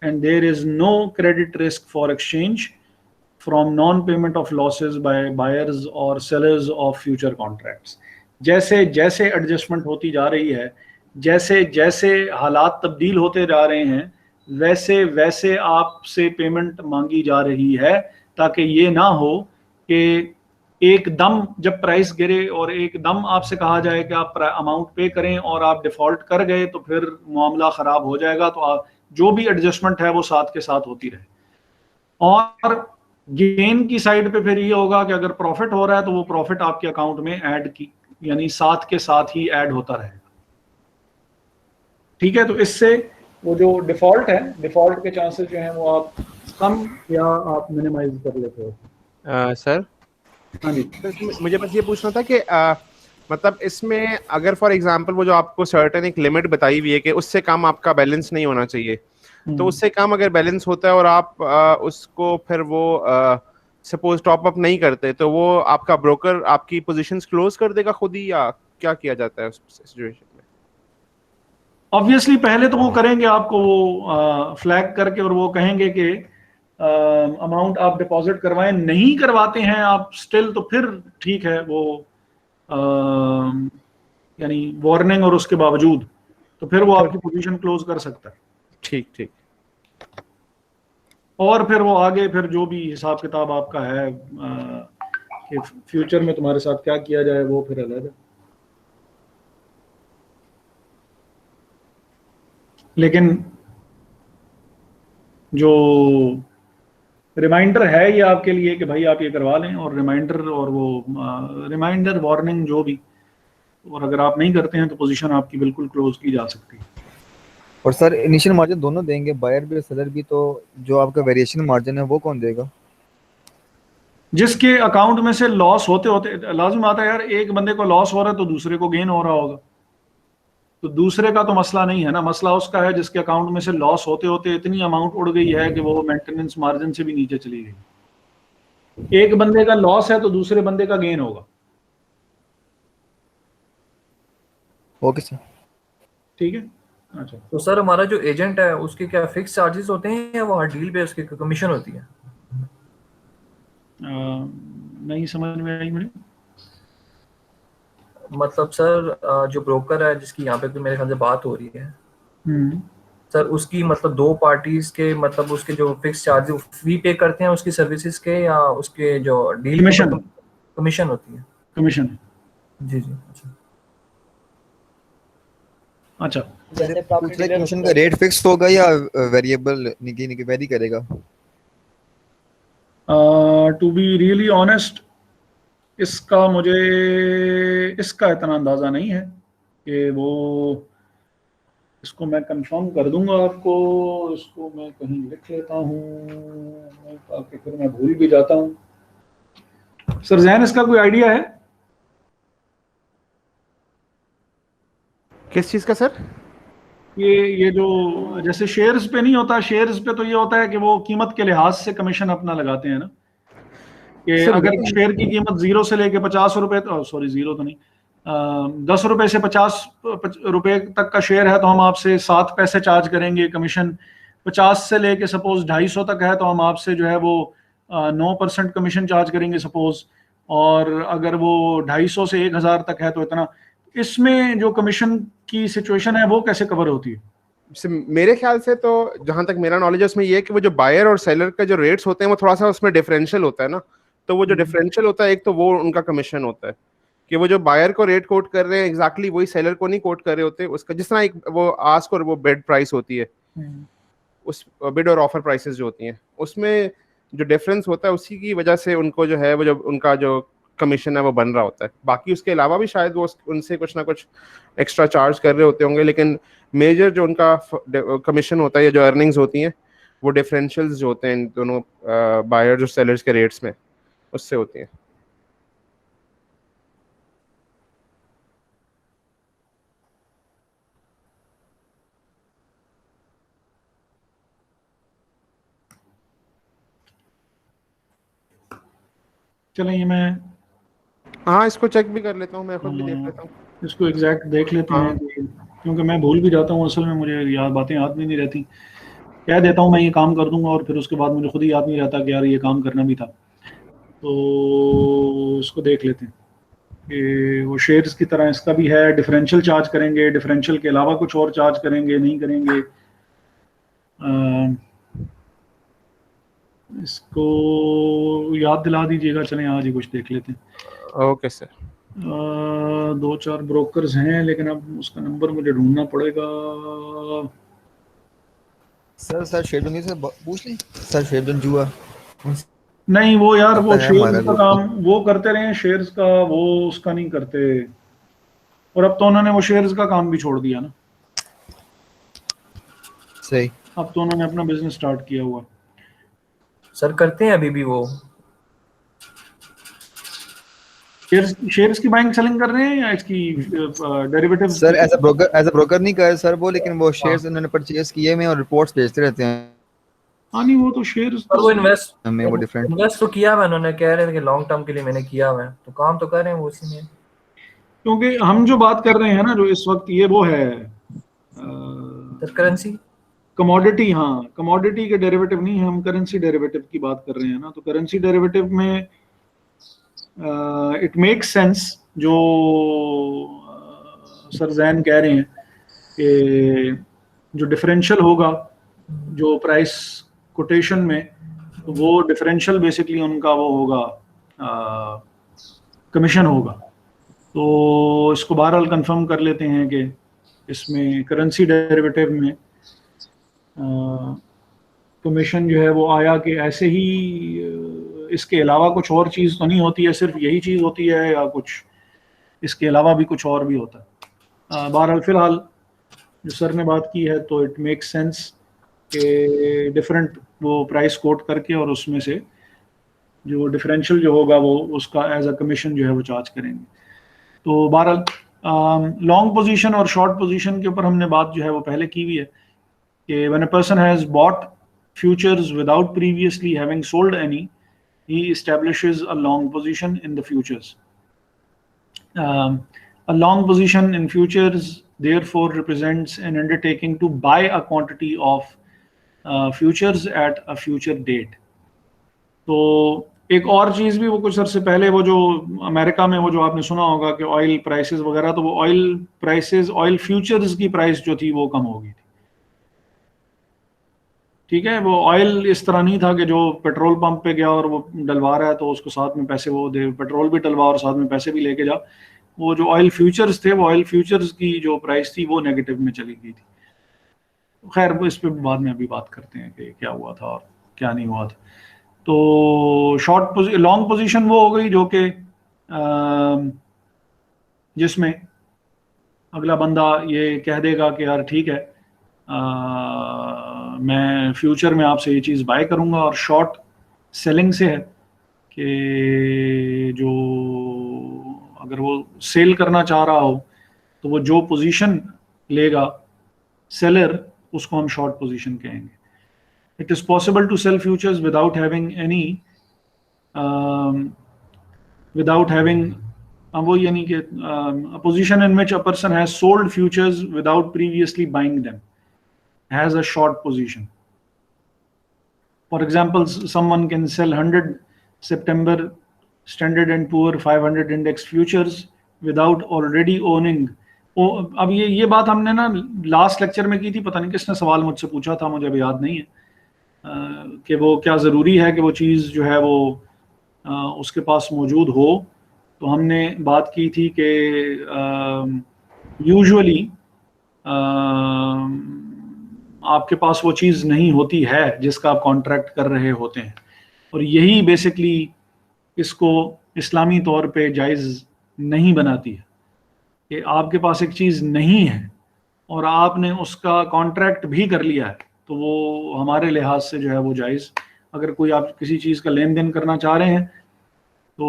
and there is no credit risk for exchange from non-payment of losses by buyers or sellers of future contracts। जैसे जैसे adjustment होती जा रही है, जैसे जैसे हालात तब्दील होते जा रहे हैं, वैसे वैसे आपसे पेमेंट मांगी जा रही है, ताकि ये ना हो कि एकदम जब प्राइस गिरे और एकदम आपसे कहा जाए कि आप अमाउंट पे करें और आप डिफॉल्ट कर गए तो फिर मामला ख़राब हो जाएगा। तो आप जो भी एडजस्टमेंट है वो साथ के साथ होती रहे। और गेन की साइड पे फिर ये होगा कि अगर प्रॉफिट हो रहा है तो वो प्रॉफिट आपके अकाउंट में ऐड की, यानी साथ के साथ ही ऐड होता रहेगा। ठीक है? तो इससे वो जो डिफॉल्ट है, डिफॉल्ट के चांसेस जो हैं वो आप कम या आप मिनिमाइज कर लेते हो। सर हाँ जी, मुझे बस ये पूछना था कि मतलब इसमें अगर फॉर एग्जांपल वो जो आपको सर्टेन एक लिमिट बताई हुई है कि उससे कम आपका बैलेंस नहीं होना चाहिए, तो उससे कम अगर बैलेंस होता है और आप उसको फिर वो सपोज टॉप अप नहीं करते, तो वो आपका ब्रोकर आपकी पोजीशंस क्लोज कर देगा खुद ही, या क्या किया जाता है उस सिचुएशन में? ऑब्वियसली पहले तो वो करेंगे आपको वो फ्लैग करके, और वो कहेंगे कि अमाउंट आप डिपॉजिट करवाएं, नहीं करवाते हैं आप स्टिल, तो फिर ठीक है, वो यानी वार्निंग और उसके बावजूद तो फिर वो आपकी पोजीशन क्लोज कर सकता है। ठीक ठीक। और फिर वो आगे फिर जो भी हिसाब किताब आपका है कि फ्यूचर में तुम्हारे साथ क्या किया जाए वो फिर अलग है। लेकिन जो रिमाइंडर है ये आपके लिए कि भाई आप ये करवा लें, और रिमाइंडर और वो रिमाइंडर वार्निंग जो भी, और अगर आप नहीं करते हैं तो पोजीशन आपकी बिल्कुल क्लोज की जा सकती है। और सर इनिशियल मार्जिन दोनों देंगे, बायर भी और सेलर भी, तो जो आपका वेरिएशन मार्जिन है वो कौन देगा? जिसके अकाउंट में से लॉस होते होते, लाजिम आता है यार, एक बंदे को लॉस हो रहा है तो दूसरे को गेन हो रहा होगा, तो दूसरे का तो मसला नहीं है ना, मसला उसका है जिसके अकाउंट में से लॉस होते होते इतनी अमाउंट उड़ गई है कि वो मेंटेनेंस मार्जिन से भी नीचे चली गई। एक बंदे का लॉस है तो दूसरे बंदे का गेन होगा। Okay sir. ठीक है। अच्छा, तो सर हमारा जो एजेंट है उसके क्या फिक्स चार्जेस होते हैं या वो डील पे उसकी कमीशन होती है? नहीं समझ में आई मुझे। मतलब सर जो ब्रोकर है जिसकी यहाँ पे तो मेरे ख्याल से बात हो रही है सर, उसकी मतलब दो पार्टीज के मतलब उसके जो फिक्स चार्जेस फी पे करते हैं उसकी सर्विसेज के, या उसके जो डील कमीशन, कमीशन होती है? कमीशन। जी जी। अच्छा अच्छा, जैसे प्रॉपर्टी डीलर कमीशन का रेट फिक्स होगा या वेरिएबल निकी वेरी करेगा? टू बी रियली ऑनेस्ट, इसका मुझे इसका इतना अंदाजा नहीं है कि वो, इसको मैं कंफर्म कर दूंगा आपको। इसको मैं कहीं लिख लेता हूँ ताकि फिर मैं भूल भी जाता हूँ। सर जैन, इसका कोई आइडिया है? किस चीज का सर? ये जो जैसे शेयर्स पे नहीं होता, शेयर्स पे तो ये होता है कि वो कीमत के लिहाज से कमीशन अपना लगाते हैं ना, कि सर अगर शेयर की कीमत 0 से लेके 50 रुपए, सॉरी 0 तो नहीं, 10 रुपए से 50 रुपए तक का शेयर है तो हम आपसे 7 पैसे चार्ज करेंगे कमीशन। 50 से लेके सपोज 250 तक है तो हम आपसे जो है वो 9% कमीशन चार्ज करेंगे सपोज। और अगर वो 250 से 1000 तक है तो इतना। इसमें जो कमीशन की सिचुएशन है वो कैसे कवर होती है? मेरे ख्याल से तो जहां तक मेरा नॉलेज है उसमें ये है कि वो जो बायर और सेलर का जो रेट्स होते हैं वो थोड़ा सा उसमें डिफरेंशियल होता है ना। तो वो जो डिफरेंशियल होता है एक तो वो उनका कमीशन होता है कि वो जो बायर को रेट कोट कर रहे हैं एग्जैक्टली वही सेलर को नहीं कोट कर रहे होते। उसका जिस तरह एक वो आस्क और वो बिड प्राइस होती है, उस बिड और ऑफर प्राइसेस जो होती हैं उसमें जो डिफरेंस होता है उसी की वजह से उनको जो है वो जो उनका जो कमीशन है वो बन रहा होता है। बाकी उसके अलावा भी शायद वो उनसे कुछ ना कुछ एक्स्ट्रा चार्ज कर रहे होते होंगे, लेकिन मेजर जो उनका कमीशन होता है या जो अर्निंग्स होती हैं वो डिफरेंशियल्स जो होते हैं इन दोनों बायर्स और सेलर्स के रेट्स में उससे होती हैं। चलें, ये मैं हाँ इसको चेक भी कर लेता हूँ, मैं खुद भी देख लेता हूँ। इसको एग्जैक्ट देख लेते हैं क्योंकि मैं भूल भी जाता हूँ, असल में मुझे याद बातें याद भी नहीं रहती। कह देता हूँ मैं ये काम कर दूंगा और फिर उसके बाद मुझे खुद ही याद नहीं रहता कि यार ये काम करना भी था। तो इसको देख लेते हैं कि वो शेयर्स की तरह इसका भी है, डिफरेंशियल चार्ज करेंगे, डिफरेंशियल के अलावा कुछ और चार्ज करेंगे, नहीं करेंगे। इसको याद दिला दीजिएगा। चलें आज ही कुछ देख लेते हैं। Okay sir. 2-4 ब्रोकर्स हैं लेकिन अब उसका नंबर मुझे ढूंढना पड़ेगा। सर शेरडन से पूछ लें। सर शेरडन जुआ नहीं, वो यार वो है हमारा शेयर्स का काम वो करते रहे, शेयर्स का वो उसका नहीं करते। और अब तो उन्होंने वो शेयर्स का काम भी छोड़ दिया ना। सही। अब तो उन्होंने अपना बिजनेस स्टार्ट किया हुआ। सर करते हैं अभी भी वो शेयर्स की बाइंग सेलिंग कर रहे हैं या इसकी derivative? Sir as a broker नहीं कर सर वो, लेकिन वो शेयर्स उन्होंने परचेज किए में और रिपोर्ट्स भेजते रहते हैं। हाँ नहीं, वो तो शेयर्स और वो डिफरेंट इन्वेस्ट तो किया है उन्होंने, कह रहे थे कि लॉन्ग टर्म के लिए मैंने किया हुआ है, तो काम तो कर रहे हैं वो उसी में। क्योंकि हम जो बात कर रहे हैं ना जो इस वक्त ये वो है करेंसी कमोडिटी। हाँ, कमोडिटी के डेरिवेटिव नहीं है, हम करेंसी डेरिवेटिव की बात कर रहे हैं ना। तो करेंसी डेरिवेटिव में इट मेक्स सेंस जो सर जैन कह रहे हैं कि जो डिफरेंशियल होगा जो प्राइस कोटेशन में, तो वो डिफरेंशियल बेसिकली उनका वो होगा कमीशन होगा। तो इसको बहरहाल कंफर्म कर लेते हैं कि इसमें करेंसी डेरिवेटिव में कमीशन जो है वो आया कि ऐसे ही इसके अलावा कुछ और चीज़ तो नहीं होती है, सिर्फ यही चीज़ होती है, या कुछ इसके अलावा भी कुछ और भी होता है। बहरहाल फिलहाल जो सर ने बात की है तो इट मेक्स सेंस कि डिफरेंट वो प्राइस कोट करके और उसमें से जो डिफरेंशियल जो होगा वो उसका एज अ कमीशन जो है वो चार्ज करेंगे। तो बहरहाल लॉन्ग पोजीशन और शॉर्ट पोजीशन के ऊपर हमने बात जो है वो पहले की हुई है कि when a person has bot futures without previously having sold any, he establishes a long position in the futures. A long position in futures therefore represents an undertaking to buy a quantity of futures at a future date. तो एक और चीज़ भी वो कुछ अर्से पहले वो जो America में वो जो आपने सुना होगा कि ऑयल प्राइसेस वगैरह, तो वो ऑयल प्राइसेस, ऑयल फ्यूचर्स की प्राइस जो थी वो कम हो गई थी। ठीक है, वो ऑयल इस तरह नहीं था कि जो पेट्रोल पंप पे गया और वो डलवा रहा है तो उसको साथ में पैसे वो दे, पेट्रोल भी डलवा और साथ में पैसे भी लेके जा। वो जो ऑयल फ्यूचर्स थे, वो ऑयल फ्यूचर्स की जो प्राइस थी वो नेगेटिव में चली गई थी। खैर इस पे बाद में अभी बात करते हैं कि क्या हुआ था और क्या नहीं हुआ था। तो लॉन्ग पोजीशन वो हो गई जो कि जिसमें अगला बंदा ये कह देगा कि यार ठीक है, मैं फ्यूचर में आपसे ये चीज़ बाय करूंगा। और शॉर्ट सेलिंग से है कि जो अगर वो सेल करना चाह रहा हो तो वो जो पोजीशन लेगा सेलर, उसको हम शॉर्ट पोजीशन कहेंगे। It is possible to sell futures without having वो यानी कि a position in which a person has sold futures without previously buying them has a short position. For example, someone can sell 100 September Standard and Poor 500 index futures without already owning. अब ये बात हमने ना last lecture में की थी, पता नहीं किसने सवाल मुझसे पूछा था, मुझे अभी याद नहीं है कि वो क्या ज़रूरी है कि वो चीज़ जो है वो उसके पास मौजूद हो। तो हमने बात की थी कि यूजुअली आपके पास वो चीज़ नहीं होती है जिसका आप कॉन्ट्रैक्ट कर रहे होते हैं, और यही बेसिकली इसको इस्लामी तौर पे जायज़ नहीं बनाती है कि आपके पास एक चीज़ नहीं है और आपने उसका कॉन्ट्रैक्ट भी कर लिया है, तो वो हमारे लिहाज से जो है वो जायज़। अगर कोई आप किसी चीज़ का लेन देन करना चाह रहे हैं तो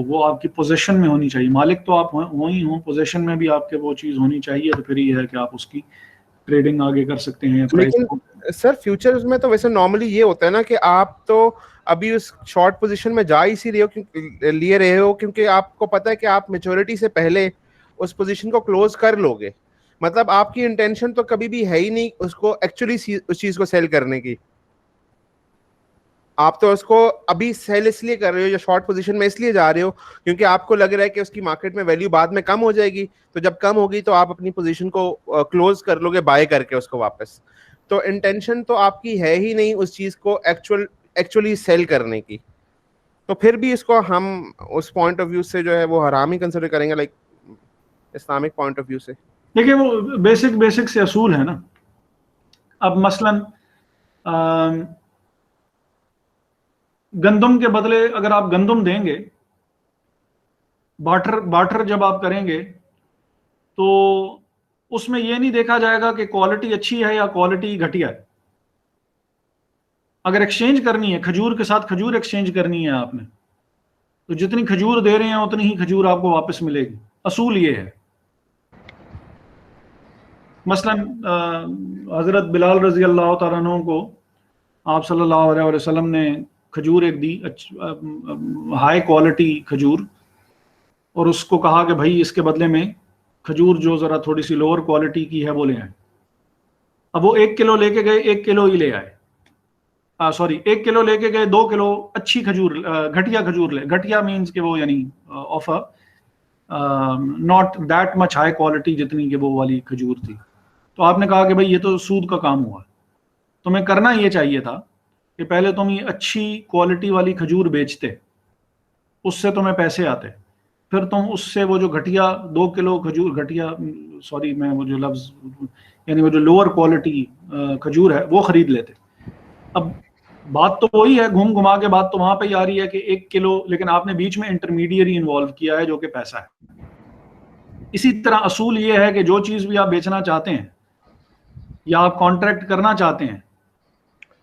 वो आपकी पोजीशन में होनी चाहिए। मालिक तो आप हो ही हो, पोजीशन में भी आपके वो चीज़ होनी चाहिए, तो फिर ये है कि आप उसकी ट्रेडिंग आगे कर सकते हैं। लेकिन सर फ्यूचर्स में तो वैसे नॉर्मली ये होता है ना कि आप तो अभी उस शॉर्ट पोजीशन में जा ही लिए रहे हो क्योंकि आपको पता है कि आप मैच्योरिटी से पहले उस पोजीशन को क्लोज कर लोगे। मतलब आपकी इंटेंशन तो कभी भी है ही नहीं उसको एक्चुअली उस चीज को सेल करने की। आप तो उसको अभी सेल इसलिए कर रहे हो या शॉर्ट पोजीशन में इसलिए जा रहे हो क्योंकि आपको लग रहा है कि उसकी मार्केट में वैल्यू बाद में कम हो जाएगी, तो जब कम होगी तो आप अपनी पोजीशन को क्लोज कर लोगे बाय करके उसको वापस। तो इंटेंशन तो आपकी है ही नहीं उस चीज को एक्चुअली सेल करने की, तो फिर भी इसको हम उस पॉइंट ऑफ व्यू से जो है वो हराम ही कंसिडर करेंगे, like Islamic point of view से। देखिए वो बेसिक से असूल है ना। अब मसलन गंदम के बदले अगर आप गंदम देंगे, बार्टर जब आप करेंगे तो उसमें यह नहीं देखा जाएगा कि क्वालिटी अच्छी है या क्वालिटी घटिया है। अगर एक्सचेंज करनी है, खजूर के साथ खजूर एक्सचेंज करनी है आपने, तो जितनी खजूर दे रहे हैं उतनी ही खजूर आपको वापस मिलेगी। असूल ये है। मसलन हजरत बिलाल रजी अल्लाह तआला अन्हु को आप सल्लल्लाहु अलैहि वसल्लम ने खजूर एक दी, हाई क्वालिटी खजूर, और उसको कहा कि भाई इसके बदले में खजूर जो ज़रा थोड़ी सी लोअर क्वालिटी की है वो ले आए। अब वो 1 किलो लेके गए, 1 किलो ही ले आए, 1 किलो लेके गए, 2 किलो अच्छी खजूर, घटिया खजूर ले। घटिया मीन्स कि वो यानी of not that much high quality जितनी कि वो वाली खजूर थी। तो आपने कहा कि भाई ये तो सूद का काम हुआ। तुम्हें करना ये चाहिए था कि पहले तुम ये अच्छी क्वालिटी वाली खजूर बेचते, उससे तुम्हें पैसे आते, फिर तुम उससे वो जो घटिया 2 किलो खजूर, घटिया सॉरी मैं वो जो लफ्ज़ यानी वो जो लोअर क्वालिटी खजूर है वो खरीद लेते। अब बात तो वही है, घूम घुमा के बात तो वहां पे आ रही है कि 1 किलो, लेकिन आपने बीच में इंटरमीडिएरी इन्वॉल्व किया है जो कि पैसा है। इसी तरह असूल ये है कि जो चीज़ भी आप बेचना चाहते हैं या आप कॉन्ट्रैक्ट करना चाहते हैं,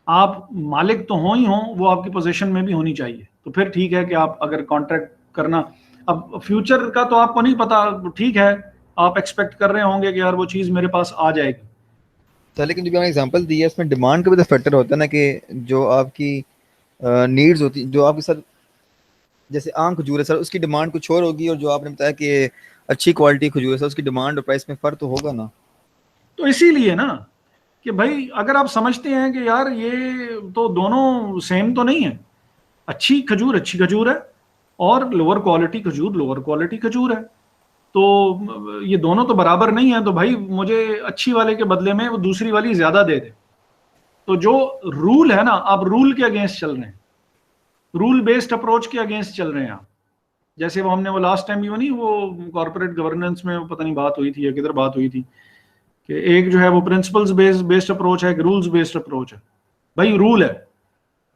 आप मालिक तो हो ही हो, वो आपकी पोजीशन में भी होनी चाहिए। तो फिर ठीक है कि आप अगर कॉन्ट्रैक्ट करना, अब फ्यूचर का तो आपको नहीं पता, ठीक है आप एक्सपेक्ट कर रहे होंगे कि यार वो चीज़ मेरे पास आ जाएगी। तो लेकिन जो आपने एग्जांपल दी है उसमें डिमांड का भी तो फैक्टर होता है ना, कि जो आपकी नीड्स होती, जो आपके साथ, जैसे आम खजूर है सर, उसकी डिमांड कुछ और होगी, और जो आपने बताया कि अच्छी क्वालिटी खजूर है, उसकी डिमांड और प्राइस में फर्क तो होगा ना। तो इसीलिए ना कि भाई अगर आप समझते हैं कि यार ये तो दोनों सेम तो नहीं है, अच्छी खजूर है और लोअर क्वालिटी खजूर है, तो ये दोनों तो बराबर नहीं है, तो भाई मुझे अच्छी वाले के बदले में वो दूसरी वाली ज्यादा दे दे। तो जो रूल है ना, आप रूल के अगेंस्ट चल रहे हैं, रूल बेस्ड अप्रोच के अगेंस्ट चल रहे हैं आप। जैसे वो हमने वो लास्ट टाइम भी नहीं, वो कॉर्पोरेट गवर्नेंस में वो पता नहीं बात हुई थी या किधर बात हुई थी कि एक जो है वो प्रिंसिपल्स बेस्ड अप्रोच है, एक रूल्स बेस्ड अप्रोच है। भाई रूल है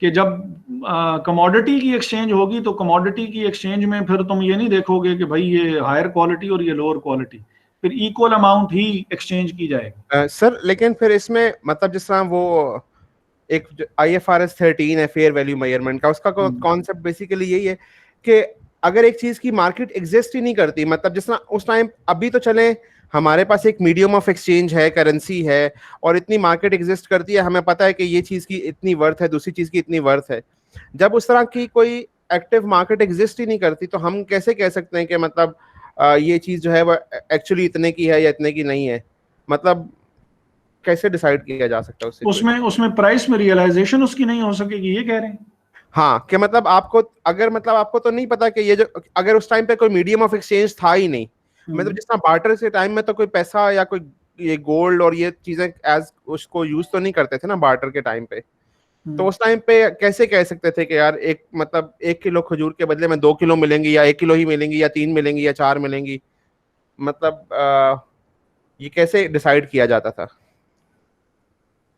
कि जब कमोडिटी की एक्सचेंज होगी तो कमोडिटी की एक्सचेंज में फिर तुम ये नहीं देखोगे कि भाई ये हायर क्वालिटी और ये लोअर क्वालिटी, फिर इक्वल अमाउंट ही एक्सचेंज की जाएगी। सर लेकिन फिर इसमें मतलब जिस तरह वो एक IFRS 13 है फेयर वैल्यू मेजरमेंट का, उसका कॉन्सेप्ट बेसिकली यही है कि अगर एक चीज की मार्केट एग्जिस्ट ही नहीं करती, मतलब जिस तरह उस टाइम, अभी तो चले हमारे पास एक मीडियम ऑफ एक्सचेंज है, करेंसी है, और इतनी मार्केट एग्जिस्ट करती है, हमें पता है कि ये चीज की इतनी वर्थ है, दूसरी चीज की इतनी वर्थ है। जब उस तरह की कोई एक्टिव मार्केट एग्जिस्ट ही नहीं करती तो हम कैसे कह सकते हैं कि मतलब ये चीज जो है वो एक्चुअली इतने की है या इतने की नहीं है? मतलब कैसे डिसाइड किया जा सकता है उसमें प्राइस में रियलाइजेशन उसकी नहीं हो सकेगी, ये कह रहे हैं? हाँ, कि मतलब आपको अगर मतलब आपको तो नहीं पता कि ये जो, अगर उस टाइम पे कोई मीडियम ऑफ एक्सचेंज था ही नहीं, मतलब जिस तरह बार्टर के टाइम में तो कोई पैसा या कोई ये गोल्ड और ये चीजें एज उसको यूज तो नहीं करते थे ना बार्टर के टाइम पे, तो उस टाइम पे कैसे कह सकते थे कि यार एक मतलब 1 किलो खजूर के बदले में 2 किलो मिलेंगी, या 1 किलो ही मिलेंगी, या 3 मिलेंगी, या 4 मिलेंगी? मतलब ये कैसे डिसाइड किया जाता था?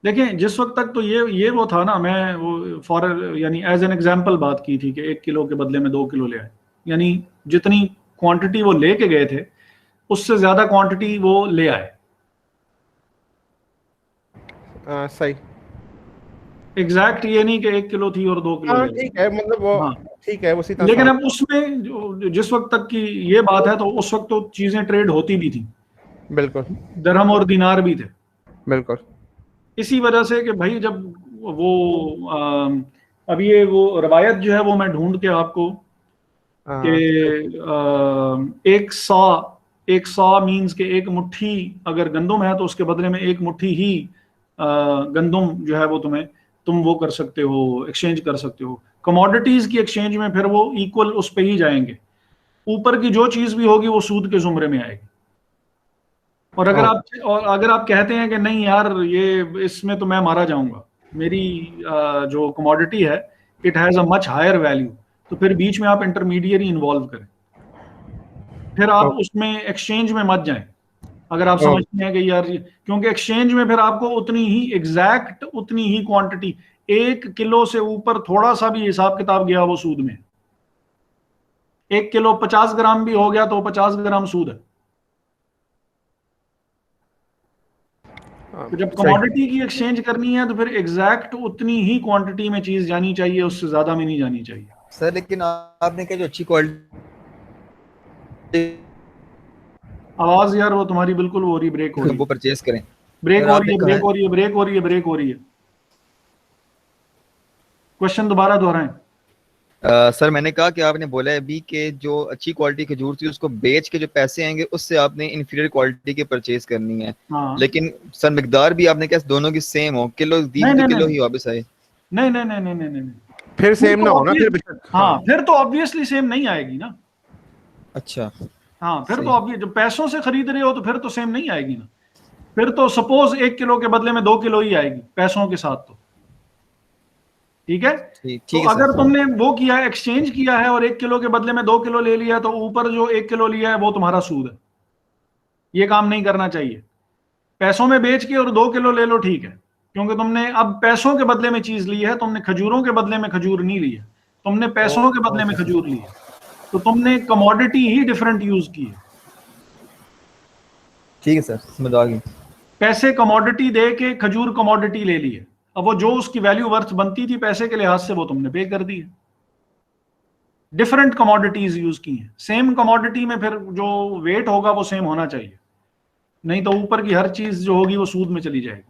देखिए जिस वक्त तक तो ये वो था ना, मैं वो फॉर यानी एज एन एग्जांपल बात की थी कि 1 किलो के बदले में 2 किलो ले आए, यानी जितनी क्वांटिटी वो लेके गए थे उससे ज्यादा क्वांटिटी वो ले आए। सही, एग्जैक्ट ये नहीं कि 1 किलो थी और 2 किलो ले ठीक है, मतलब वो हाँ ठीक है उसी तरह। लेकिन अब उसमें जो जिस वक्त तक की ये बात है तो उस वक्त तो चीजें ट्रेड होती भी थी, बिल्कुल दरहम और दिनार भी थे। बिल्कुल। इसी वजह से कि भाई जब वो अब ये वो रवायत जो है वो मैं ढूंढ के आपको कि एक सा मीन्स के एक मुट्ठी अगर गंदम है तो उसके बदले में एक मुट्ठी ही गंदम जो है वो तुम वो कर सकते हो, एक्सचेंज कर सकते हो। कमोडिटीज की एक्सचेंज में फिर वो इक्वल उस पे ही जाएंगे, ऊपर की जो चीज भी होगी वो सूद के जुमरे में आएगी। और अगर आप कहते हैं कि नहीं यार ये इसमें तो मैं मारा जाऊंगा, मेरी जो कमोडिटी है it has a much higher value, तो फिर बीच में आप इंटरमीडिएट इन्वॉल्व करें, फिर आप उसमें एक्सचेंज में मत जाएं। अगर आप समझते हैं कि यार क्योंकि एक्सचेंज में फिर आपको उतनी ही एग्जैक्ट उतनी ही क्वांटिटी, 1 किलो से ऊपर थोड़ा सा भी हिसाब किताब गया वो सूद में। 1 किलो 50 ग्राम भी हो गया तो 50 ग्राम सूद है। तो जब कमोडिटी की एक्सचेंज करनी है तो फिर एग्जैक्ट उतनी ही क्वांटिटी में चीज जानी चाहिए, उससे ज्यादा में नहीं जानी चाहिए। सर लेकिन आपने कहा जो अच्छी क्वालिटी, आवाज यार वो तुम्हारी बिल्कुल हो रही, ब्रेक हो रही है, वो परचेज करें। ब्रेक हो रही है। क्वेश्चन दोबारा दोहराएं। सर मैंने कहा कि आपने बोला है अभी कि जो अच्छी क्वालिटी खजूर थी उसको बेच के जो पैसे आएंगे उससे आपने इंफीरियर क्वालिटी के परचेज करनी है। हाँ। लेकिन सर मिकदार भी आपने क्या दोनों की सेम हो, किलो दी तो किलो ही वापस आए? नहीं, फिर सेम ना होना, फिर हाँ फिर तो ऑब्वियसली सेम नहीं आएगी ना। अच्छा हाँ फिर तो ऑब्वियस, जब पैसों से खरीद रहे हो तो फिर तो सेम नहीं आएगी ना। फिर तो सपोज 1 किलो के बदले में 2 किलो ही आएगी पैसों के साथ, तो ठीक है। तो अगर तुमने वो किया है, एक्सचेंज किया है और 1 किलो के बदले में 2 किलो ले लिया, तो ऊपर जो 1 किलो लिया है वो तुम्हारा सूद है। ये काम नहीं करना चाहिए। पैसों में बेच के और 2 किलो ले लो ठीक है, क्योंकि तुमने अब पैसों के बदले में चीज ली है, तुमने खजूरों के बदले में खजूर नहीं ली है, तुमने पैसों के बदले में खजूर ली है, तो तुमने कमोडिटी ही डिफरेंट यूज की है। ठीक है सर, समझ आ गई। पैसे कमोडिटी दे के खजूर कमोडिटी ले ली है, अब वो जो उसकी वैल्यू वर्थ बनती थी पैसे के लिहाज से वो तुमने पे कर दी है। डिफरेंट कमोडिटीज यूज की हैं। सेम कमोडिटी में फिर जो वेट होगा वो सेम होना चाहिए, नहीं तो ऊपर की हर चीज जो होगी वो सूद में चली जाएगी।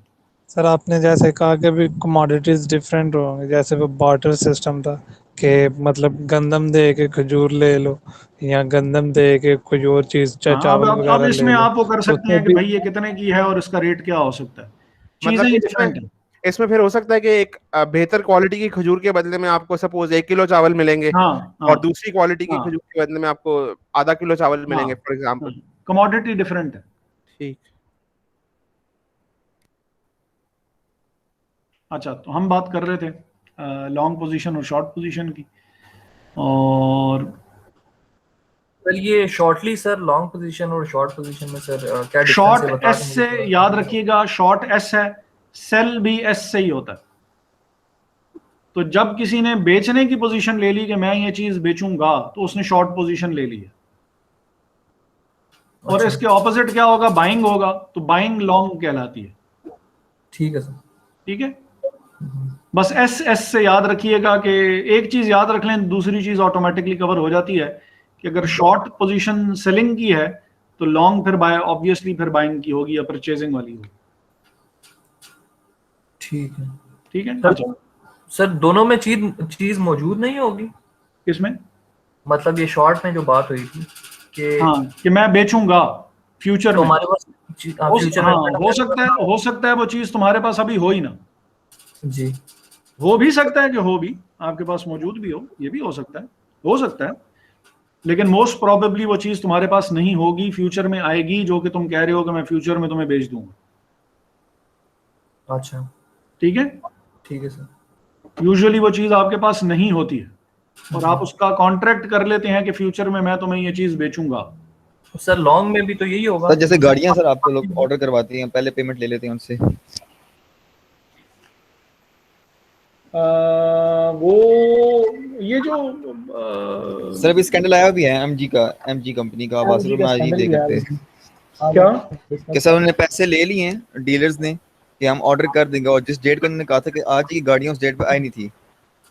सर आपने जैसे कहा कि भी कमोडिटीज डिफरेंट होंगे, जैसे वो बार्टर सिस्टम था, कि मतलब गंदम दे के खजूर ले लो या गंदम दे के कोई और चीज हाँ, चावल अब वगैरह ले इसमें लो, आप वो कर तो सकते हैं कि भाई ये कितने की है और इसका रेट क्या हो सकता है, चीजें मतलब ही इसमें डिफरेंट है। इसमें फिर हो सकता है कि एक बेहतर क्वालिटी की खजूर के बदले में आपको सपोज 1 किलो चावल मिलेंगे, हाँ हाँ और दूसरी क्वालिटी की हाँ खजूर के बदले में आपको आधा किलो चावल हाँ मिलेंगे फॉर एग्जाम्पल। कमोडिटी डिफरेंट है। ठीक। अच्छा, तो हम बात कर रहे थे लॉन्ग पोजीशन और शॉर्ट पोजीशन की, और सर ये शॉर्टली सर लॉन्ग पोजीशन और शॉर्ट पोजीशन में सर क्या डिफरेंस है शॉर्ट बता एस दें से मुझे थोड़ा। याद रखिएगा, शॉर्ट एस है, सेल भी एस से ही होता है। तो जब किसी ने बेचने की पोजीशन ले ली कि मैं ये चीज बेचूंगा, तो उसने शॉर्ट पोजीशन ले ली है। और अच्छा, इसके ऑपोजिट क्या होगा, बाइंग होगा, तो बाइंग लॉन्ग कहलाती है। ठीक है सर। ठीक है, बस एस एस से याद रखिएगा कि एक चीज याद रख लें, दूसरी चीज ऑटोमेटिकली कवर हो जाती है कि अगर शॉर्ट पोजीशन सेलिंग की है तो लॉन्ग फिर बाय ऑब्वियसली फिर बाइंग की होगी या परचेजिंग वाली होगी। ठीक है। ठीक है, सर अच्छा, सर दोनों में चीज चीज मौजूद नहीं होगी, किसमें? मतलब ये शॉर्ट में जो बात हुई थी कि हाँ, कि मैं बेचूंगा फ्यूचर तो में, हमारे पास फ्यूचर में हो सकता है वो चीज तुम्हारे पास अभी हो ही ना, जी। हो भी सकता है कि हो भी आपके पास मौजूद भी हो, ये भी हो सकता है, लेकिन मोस्ट प्रोबेबली वो चीज तुम्हारे पास नहीं होगी, फ्यूचर में आएगी, जो कि तुम कह रहे हो कि मैं फ्यूचर में तुम्हें बेच दूंगा। अच्छा, ठीक है, ठीक है सर। यूजुअली वो चीज आपके पास नहीं होती है और आप उसका कॉन्ट्रैक्ट कर लेते हैं कि फ्यूचर में मैं तुम्हें ये चीज बेचूंगा। सर लॉन्ग में भी तो यही होगा सर जैसे गाड़ियां सर आपको लोग ऑर्डर करवाते हैं, पहले पेमेंट ले लेते हैं उनसे। वो ये जो सर अभी स्कैंडल आया भी है एमजी कंपनी का, वासुदेव में आज ही देख सकते हैं क्या कि सर उन्होंने पैसे ले लिए हैं डीलर्स ने कि हम ऑर्डर कर देंगे, और जिस डेट का उन्होंने कहा था कि आज की गाड़ियां उस डेट पे आई नहीं थी,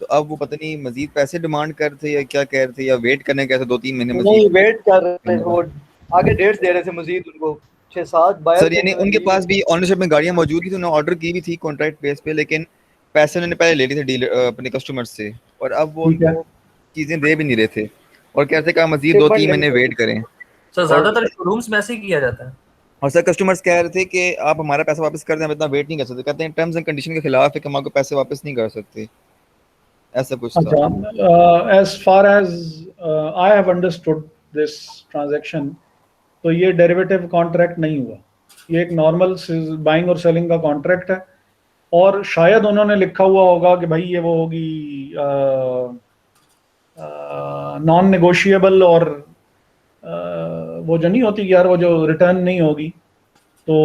तो अब वो पता नहीं मजीद पैसे डिमांड कर रहे थे या क्या कह रहे थे, या वेट करने कैसे 2-3 महीने नहीं, मजीद वेट कर रहे थे वो, आगे डेट्स दे रहे थे मजीद उनको 6-7 बायर सर। यानी उनके पास भी ऑनरशिप में गाड़ियां मौजूद थी, तो उन्होंने ऑर्डर की भी थी कॉन्ट्रैक्ट बेस पे, लेकिन पैसे उन्होंने पहले ले लिए थे डीलर अपने कस्टमर से, और अब वो ठीक है। उनको चीजें दे भी नहीं रहे थे और कहते कि मजीद 2-3 महीने वेट करें। सर ज्यादातर शोरूम्स में ऐसे ही किया जाता है। और सर कस्टमर्स कह रहे थे कि आप हमारा पैसा वापस कर दें, हम इतना वेट नहीं कर सकते, कहते हैं टर्म्स एंड कंडीशन के खिलाफ है कि हम आपको पैसे वापस नहीं कर सकते, ऐसा कुछ था। अच्छा, as far as I have understood this transaction, तो ये डेरिवेटिव कॉन्ट्रैक्ट नहीं हुआ, ये एक नॉर्मल बाइंग और सेलिंग का कॉन्ट्रैक्ट है, और शायद उन्होंने लिखा हुआ होगा कि भाई ये वो होगी नॉन नेगोशिएबल, और वो जो नहीं होती यार, वो जो रिटर्न नहीं होगी, तो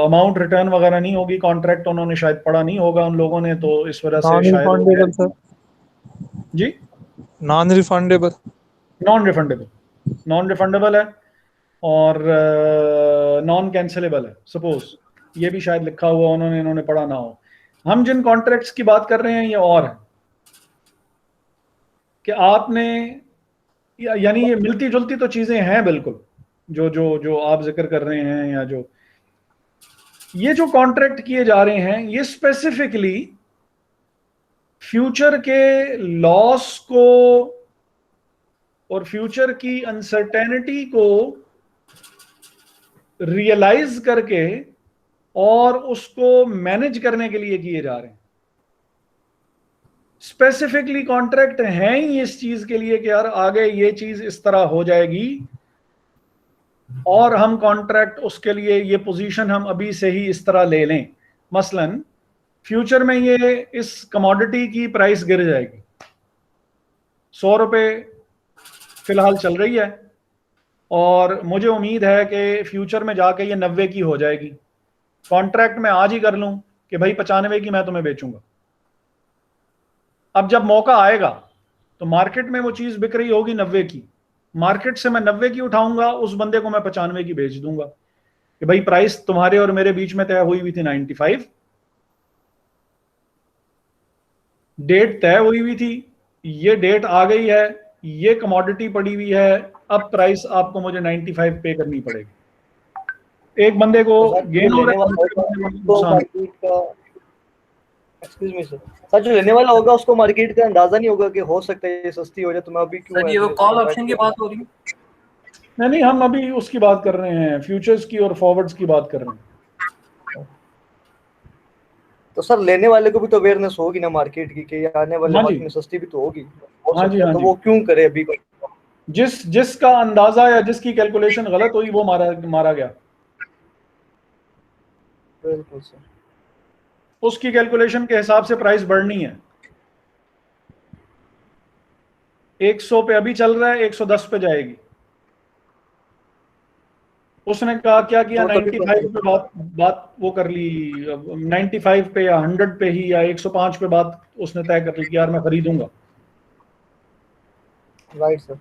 अमाउंट रिटर्न वगैरह नहीं होगी, कॉन्ट्रैक्ट उन्होंने शायद पढ़ा नहीं होगा उन लोगों ने, तो इस वजह से शायद रिफंडेबल सर, जी नॉन रिफंडेबल, नॉन रिफंडेबल है और नॉन कैंसिलेबल है, सपोज ये भी शायद लिखा हुआ इन्होंने पढ़ा ना हो। हम जिन कॉन्ट्रैक्ट्स की बात कर रहे हैं ये और है कि आपने यानी ये मिलती जुलती तो चीजें हैं बिल्कुल, जो जो जो आप जिक्र कर रहे हैं, या जो ये जो कॉन्ट्रैक्ट किए जा रहे हैं, ये स्पेसिफिकली फ्यूचर के लॉस को और फ्यूचर की अनसर्टेनिटी को रियलाइज करके और उसको मैनेज करने के लिए किए जा रहे हैं। स्पेसिफिकली कॉन्ट्रैक्ट है ही इस चीज के लिए कि यार आगे ये चीज इस तरह हो जाएगी, और हम कॉन्ट्रैक्ट उसके लिए ये पोजीशन हम अभी से ही इस तरह ले लें। मसलन फ्यूचर में ये इस कमोडिटी की प्राइस गिर जाएगी, 100 रुपए फिलहाल चल रही है, और मुझे उम्मीद है कि फ्यूचर में जाके ये 90 की हो जाएगी। कॉन्ट्रैक्ट में आज ही कर लूं कि भाई 95 की मैं तुम्हें बेचूंगा। अब जब मौका आएगा तो मार्केट में वो चीज बिक रही होगी 90 की, मार्केट से मैं 90 की उठाऊंगा, उस बंदे को मैं 95 की बेच दूंगा कि भाई प्राइस तुम्हारे और मेरे बीच में तय हुई हुई थी 95, डेट तय हुई हुई थी, ये डेट आ गई है, ये कमोडिटी पड़ी हुई है, अब प्राइस आपको मुझे 95 पे करनी पड़ेगी। एक बंदे को गेन हो रहा है, एक्सक्यूज मी सर, सर जो लेने वाला होगा उसको मार्केट का अंदाजा नहीं होगा कि हो सकता है ये सस्ती हो जाए, तो मैं अभी क्यों सर ये वो कॉल ऑप्शन की बात हो रही है? नहीं, हम अभी उसकी बात कर रहे हैं, फ्यूचर्स की और फॉरवर्ड्स की बात कर रहे हैं। तो सर लेने वाले को भी तो अवेयरनेस होगी ना मार्केट की कि आने वाले हाँ वक्त जी। में सस्ती भी तो होगी, हो हाँ जी, सकता है, हाँ तो जी। वो क्यों करे अभी कोई? जिसका अंदाजा या जिसकी कैलकुलेशन गलत हुई वो मारा गया। बिल्कुल सर। उसकी कैलकुलेशन के हिसाब से प्राइस बढ़नी है। 100 पे अभी चल रहा है, 110 पे जाएगी। उसने कहा क्या किया, वो तभी 95 पे बात वो कर ली, 95 पे या 100 पे ही या 105 पे बात उसने तय कर ली कि यार मैं खरीदूंगा। Right sir.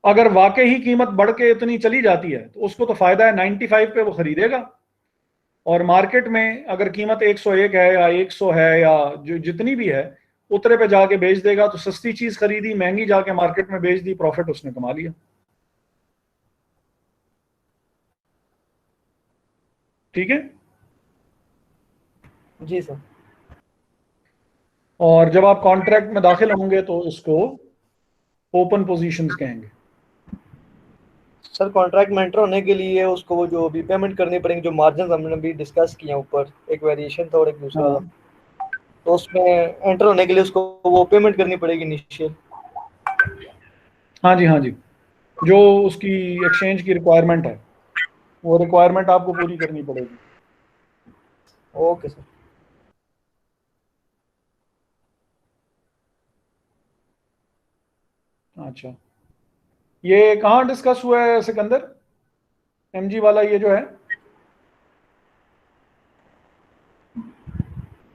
अगर वाकई ही कीमत बढ़ के इतनी चली जाती है तो उसको तो फायदा है, 95 पे वो खरीदेगा। और मार्केट में अगर कीमत 101 है या 100 है या जो जितनी भी है, उतरे पे जाके बेच देगा। तो सस्ती चीज खरीदी, महंगी जाके मार्केट में बेच दी, प्रॉफिट उसने कमा लिया। ठीक है जी सर। और जब आप कॉन्ट्रैक्ट में दाखिल होंगे तो इसको ओपन पोजीशंस कहेंगे। सर कॉन्ट्रैक्ट में एंटर होने के लिए उसको वो जो भी पेमेंट करनी पड़ेगी, जो मार्जिन हमने अभी डिस्कस किया ऊपर, एक वेरिएशन था और एक दूसरा था, तो उसमें एंटर होने के लिए उसको वो पेमेंट करनी पड़ेगी इनिशियल। हाँ जी, हाँ जी। जो उसकी एक्सचेंज की रिक्वायरमेंट है वो रिक्वायरमेंट आपको पूरी करनी पड़ेगी। Okay sir. अच्छा, ये कहाँ डिस्कस हुआ है सिकंदर, एमजी वाला ये जो है?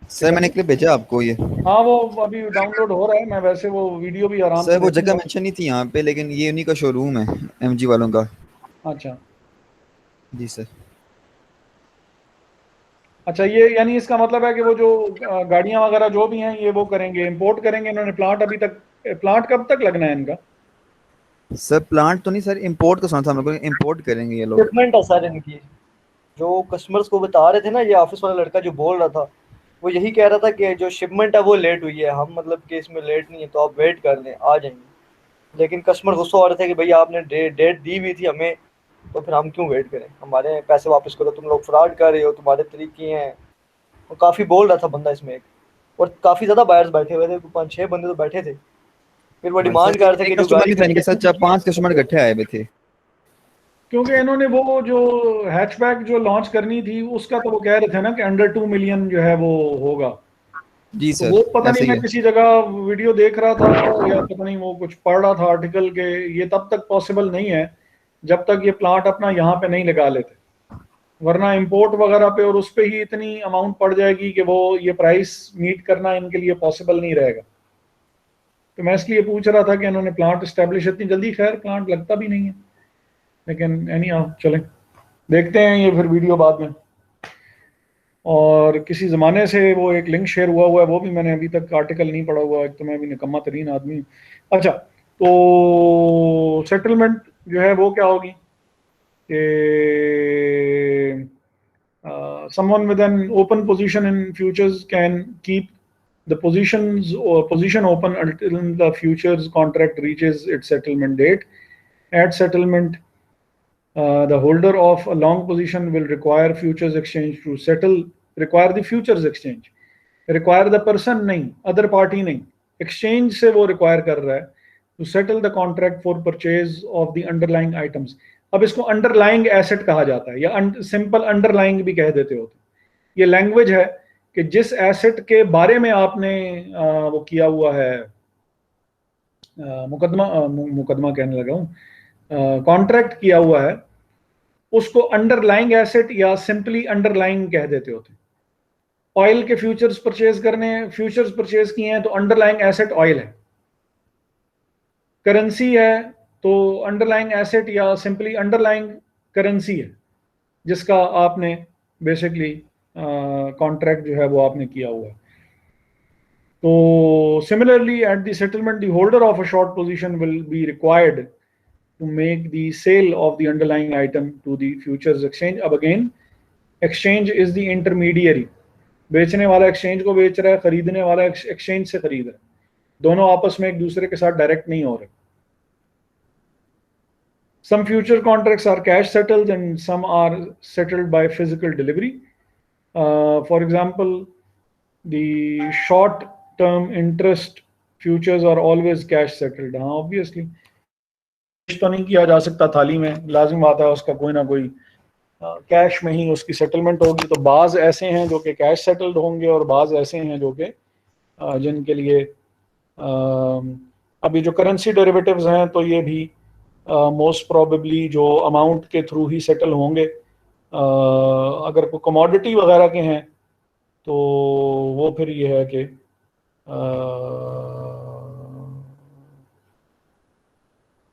सर मैंने क्लिप भेजा आपको ये। हाँ वो अभी डाउनलोड हो रहा है, मैं वैसे वो वीडियो भी आराम से सर वो जगह देखूंगा। मेंशन नहीं थी यहाँ पे, लेकिन ये उन्हीं का शोरूम है एमजी वालों का। अच्छा जी सर। अच्छा, ये यानी इसका मतलब है कि वो जो गाड़ियां वगैरह जो भी हैं ये वो करेंगे, इंपोर्ट करेंगे इन्होंने। प्लांट अभी तक, प्लांट कब तक लगना है इनका? सर प्लांट तो नहीं सर, इंपोर्ट का सुना था हम लोगों ने, इंपोर्ट करेंगे ये लोग। शिपमेंट है सर इनकी, जो कस्टमर्स को बता रहे थे ना, ये ऑफिस वाला लड़का जो बोल रहा था, वो यही कह रहा था कि जो शिपमेंट है वो लेट हुई है, हम मतलब कि इसमें लेट नहीं है, तो आप वेट कर लें, आ जाएंगे। लेकिन कस्टमर गुस्सा हो रहे थे कि भैया आपने डेट दी हुई थी हमें, तो फिर हम क्यों वेट करें, हमारे पैसे वापस करो, तुम लोग फ्रॉड कर रहे हो, तुम्हारे तरीके हैं। वो काफ़ी बोल रहा था बंदा इसमें एक, और काफ़ी ज़्यादा बायर्स बैठे हुए थे, 5-6 बंदे तो बैठे थे। फिर वो डिमांड कर रहे थे कि जो कस्टमर गाड़ी नहीं था इनके साथ, 4-5 कस्टमर इकट्ठे आए हुए थे। क्योंकि इन्होंने वो जो हैचबैक जो लॉन्च करनी थी उसका तो वो कह रहे थे ना कि अंडर 2 मिलियन जो है वो होगा। जी तो सर वो पता ऐसे नहीं, ही मैं है। किसी जगह वीडियो देख रहा था या पता नहीं वो कुछ पढ़ रहा था आर्टिकल के, ये तब तक पॉसिबल नहीं है जब तक ये प्लांट अपना यहाँ पे नहीं लगा लेते, वरना इंपोर्ट वगैरह पे और उस पे ही इतनी अमाउंट पड़ जाएगी कि वो ये प्राइस मीट करना इनके लिए पॉसिबल नहीं रहेगा। तो मैं इसलिए पूछ रहा था कि इन्होंने प्लांट इस्टेब्लिश इतनी जल्दी, खैर प्लांट लगता भी नहीं है, लेकिन एनी हाउ चलें, देखते हैं ये फिर वीडियो बाद में। और किसी ज़माने से वो एक लिंक शेयर हुआ है, वो भी मैंने अभी तक आर्टिकल नहीं पढ़ा हुआ, एक तो मैं भी निकम्मा तरीन आदमी। अच्छा, तो सेटलमेंट जो है वो क्या होगी कि someone with an open position in futures can keep the position open until the futures contract reaches its settlement date. At settlement, the holder of a long position will require futures exchange to settle, require the futures exchange, require the person नहीं, other party नहीं, exchange से वो require कर रहा है to settle the contract for purchase of the underlying items. अब इसको underlying asset कहा जाता है या सिंपल अंडरलाइंग भी कह देते होते। ये लैंग्वेज है कि जिस एसेट के बारे में आपने वो किया हुआ है, मुकदमा कहने लगा हूँ, कॉन्ट्रैक्ट किया हुआ है, उसको अंडरलाइंग एसेट या सिंपली अंडरलाइंग कह देते होते। ऑयल के फ्यूचर्स परचेज किए हैं तो अंडरलाइंग एसेट ऑयल है। करेंसी है तो अंडरलाइंग एसेट या सिंपली अंडरलाइंग करेंसी है, जिसका आपने बेसिकली कॉन्ट्रैक्ट जो है वो आपने किया हुआ है। तो similarly at the settlement the holder of a short position will be required to make the sale of the underlying item to the futures exchange. अब again, exchange is the intermediary बेचने वाला एक्सचेंज को बेच रहा है, खरीदने वाला exchange से खरीद रहा है, दोनों आपस में एक दूसरे के साथ डायरेक्ट नहीं हो रहे। Some future contracts are cash settled and some are settled by physical delivery. For example, the short term interest futures are always cash settled. हाँ obviously तो नहीं किया जा सकता थाली में, लाजिम बात है उसका कोई ना कोई कैश में ही उसकी सेटलमेंट होगी। तो बाज़ ऐसे हैं जो कि कैश सेटल्ड होंगे और बाज़ ऐसे हैं जो कि जिनके लिए अभी जो करेंसी डेरिवेटिव्स हैं तो ये भी मोस्ट प्रोबेबली जो अमाउंट के थ्रू ही सेटल होंगे। अगर कोई कमोडिटी वगैरह के हैं तो वो फिर ये है कि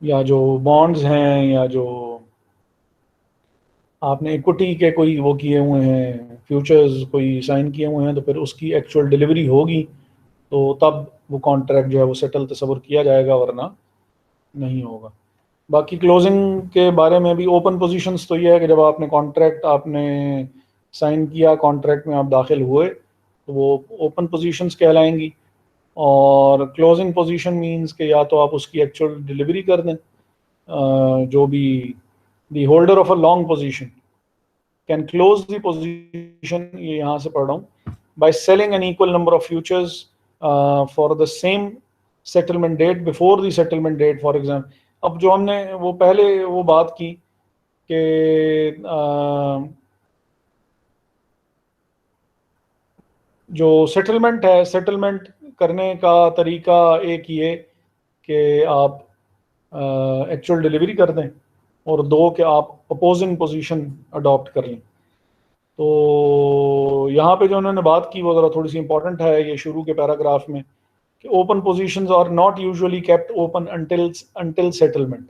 या जो बॉन्ड्स हैं या जो आपने इक्विटी के कोई वो किए हुए हैं, फ्यूचर्स कोई साइन किए हुए हैं, तो फिर उसकी एक्चुअल डिलीवरी होगी तो तब वो कॉन्ट्रैक्ट जो है वो सेटल तस्वर किया जाएगा, वरना नहीं होगा। बाकी क्लोजिंग के बारे में भी ओपन पोजीशंस तो ये है कि जब आपने कॉन्ट्रैक्ट आपने साइन किया, कॉन्ट्रैक्ट में आप दाखिल हुए तो वो ओपन पोजीशंस कहलाएंगी। और क्लोजिंग पोजीशन मींस कि या तो आप उसकी एक्चुअल डिलीवरी कर दें, जो भी the holder of a long position can close the position, ये यहाँ से पढ़ रहा हूँ, by selling an equal number of futures for the same settlement date before the settlement date. For example अब जो हमने वो पहले वो बात की कि जो सेटलमेंट है, सेटलमेंट करने का तरीका एक ये कि आप एक्चुअल डिलीवरी कर दें और दो कि आप अपोजिंग पोजीशन अडॉप्ट कर लें। तो यहाँ पे जो उन्होंने बात की वो ज़रा थोड़ी सी इंपॉर्टेंट है, ये शुरू के पैराग्राफ में, कि open positions are not usually kept open until settlement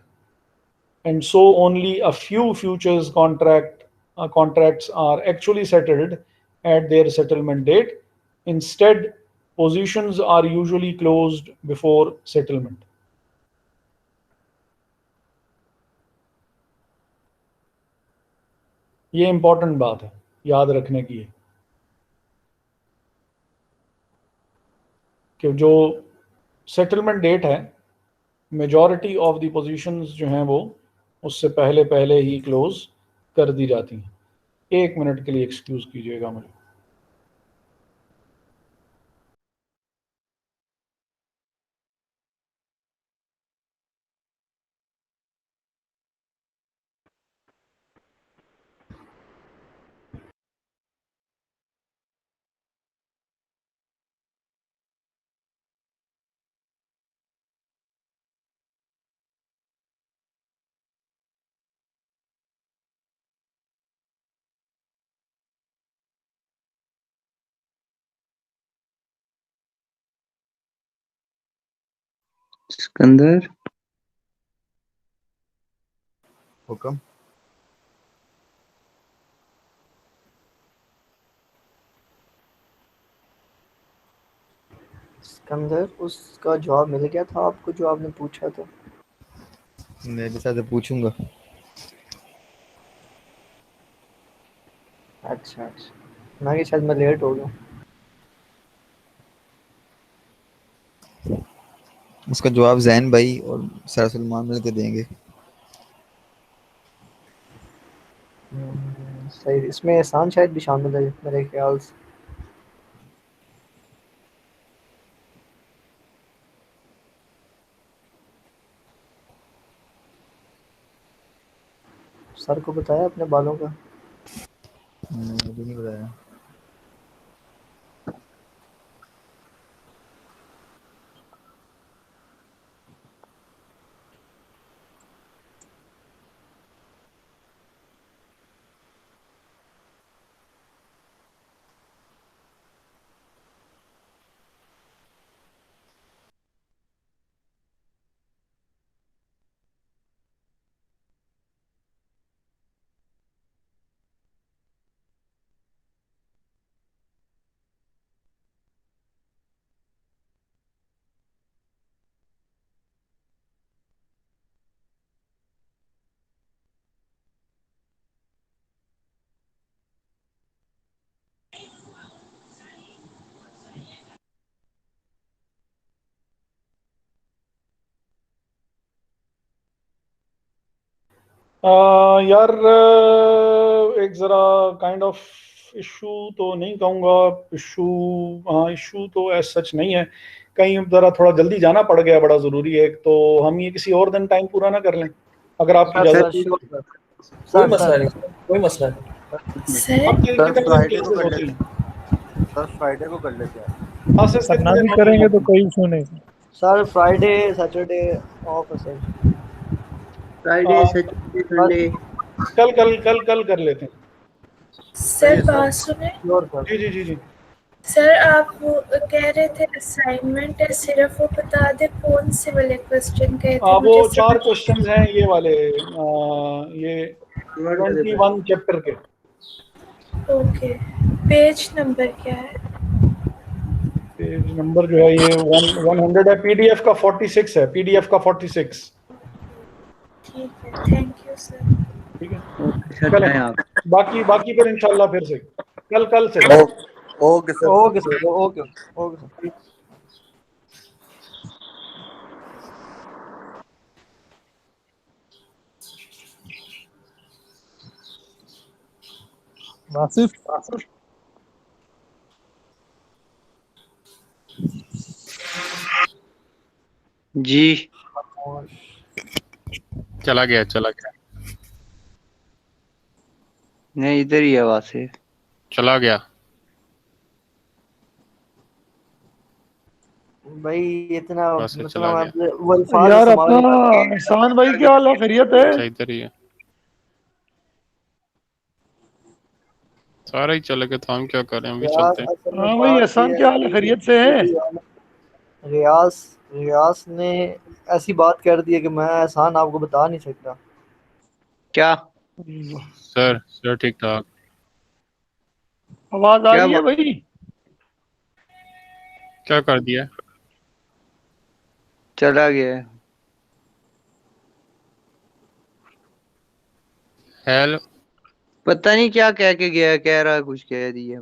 and so only a few futures contracts are actually settled at their settlement date. Instead, positions are usually closed before settlement. ये important बात है, याद रखने की है कि जो settlement date है, मेजॉरिटी ऑफ द पोजीशंस जो हैं वो उससे पहले पहले ही क्लोज कर दी जाती हैं। 1 मिनट के लिए एक्सक्यूज कीजिएगा मुझे। सिकंदर, हुक्म। सिकंदर, उसका जवाब मिल गया था आपको जो आपने पूछा था? मैं भी साथ पूछूंगा। अच्छा, मैं कि शायद मैं लेट हो गया। उसका जवाब जैन भाई और सर सलमान मिलकर देंगे। सही, इसमें एहसान शायद भी शामिल है मेरे ख्याल से। सर को बताया अपने बालों का? मुझे नहीं बताया। यार एक जरा काइंड ऑफ इशू तो नहीं कहूँगा, इशू, हाँ इशू तो ऐसा सच नहीं है, कहीं जरा थोड़ा जल्दी जाना पड़ गया, बड़ा ज़रूरी है, तो हम ये किसी और दिन टाइम पूरा ना कर लें अगर आपकी सर इजाज़त। श्योर कोई सर मसला नहीं, कोई मसला नहीं। सर आपके सर कितने फ्राइडे को केसेस कर होते लेते हैं? सर फ्राइडे को कर लेते हैं। हाँ सर, सपना कितने भी दिन करेंगे होते तो हैं? कोई इशू नहीं। सर फ्राइडे सैटरडे ऑफ है सर। Friday Saturday Sunday. कल कल कल कल कर लेते हैं। सर बात सुने। Sure sir. जी जी जी जी। सर आप वो कह रहे थे असाइनमेंट है, सिर्फ वो बता दे कौन से वाले क्वेश्चन कहे थे वो मुझे 4 समझ। क्वेश्चंस हैं ये वाले, ये 21 चैप्टर के। ओके, पेज नंबर क्या है? पेज नंबर जो है ये 100 है, पीडीएफ का 46 है, पीडीएफ का 46। ठीक है, थैंक यू सर। ठीक है, ओके सर, चलें, हैं आप। बाकी बाकी फिर इंशाल्लाह फिर से कल से। Okay sir. Okay sir, okay okay sir. Wasif ji चला गया। नहीं, इधर ही है वासिफ। चला गया। भाई इतना बस ये मतलब चला गया। आप वो अल्फाज यार इस्तेमाल अपना नहीं करते। एहसान भाई क्या हाल है, खैरियत है? अच्छा इधर ही है। सारा ही चले गए तो हम क्या करें, हम भी यार चलते हैं। असल में हाँ भाई, बात एहसान ये क्या है हाल है, कि खैरियत से है? रियाज रियाज ने ऐसी बात कर दी है कि मैं एहसान आपको बता नहीं सकता। क्या सर ठीक ठाक। आवाज आ क्या रही है बात? भाई? क्या कर दिया? चला गया है। हेलो। पता नहीं क्या कह के गया, कह रहा है कुछ कह दिया।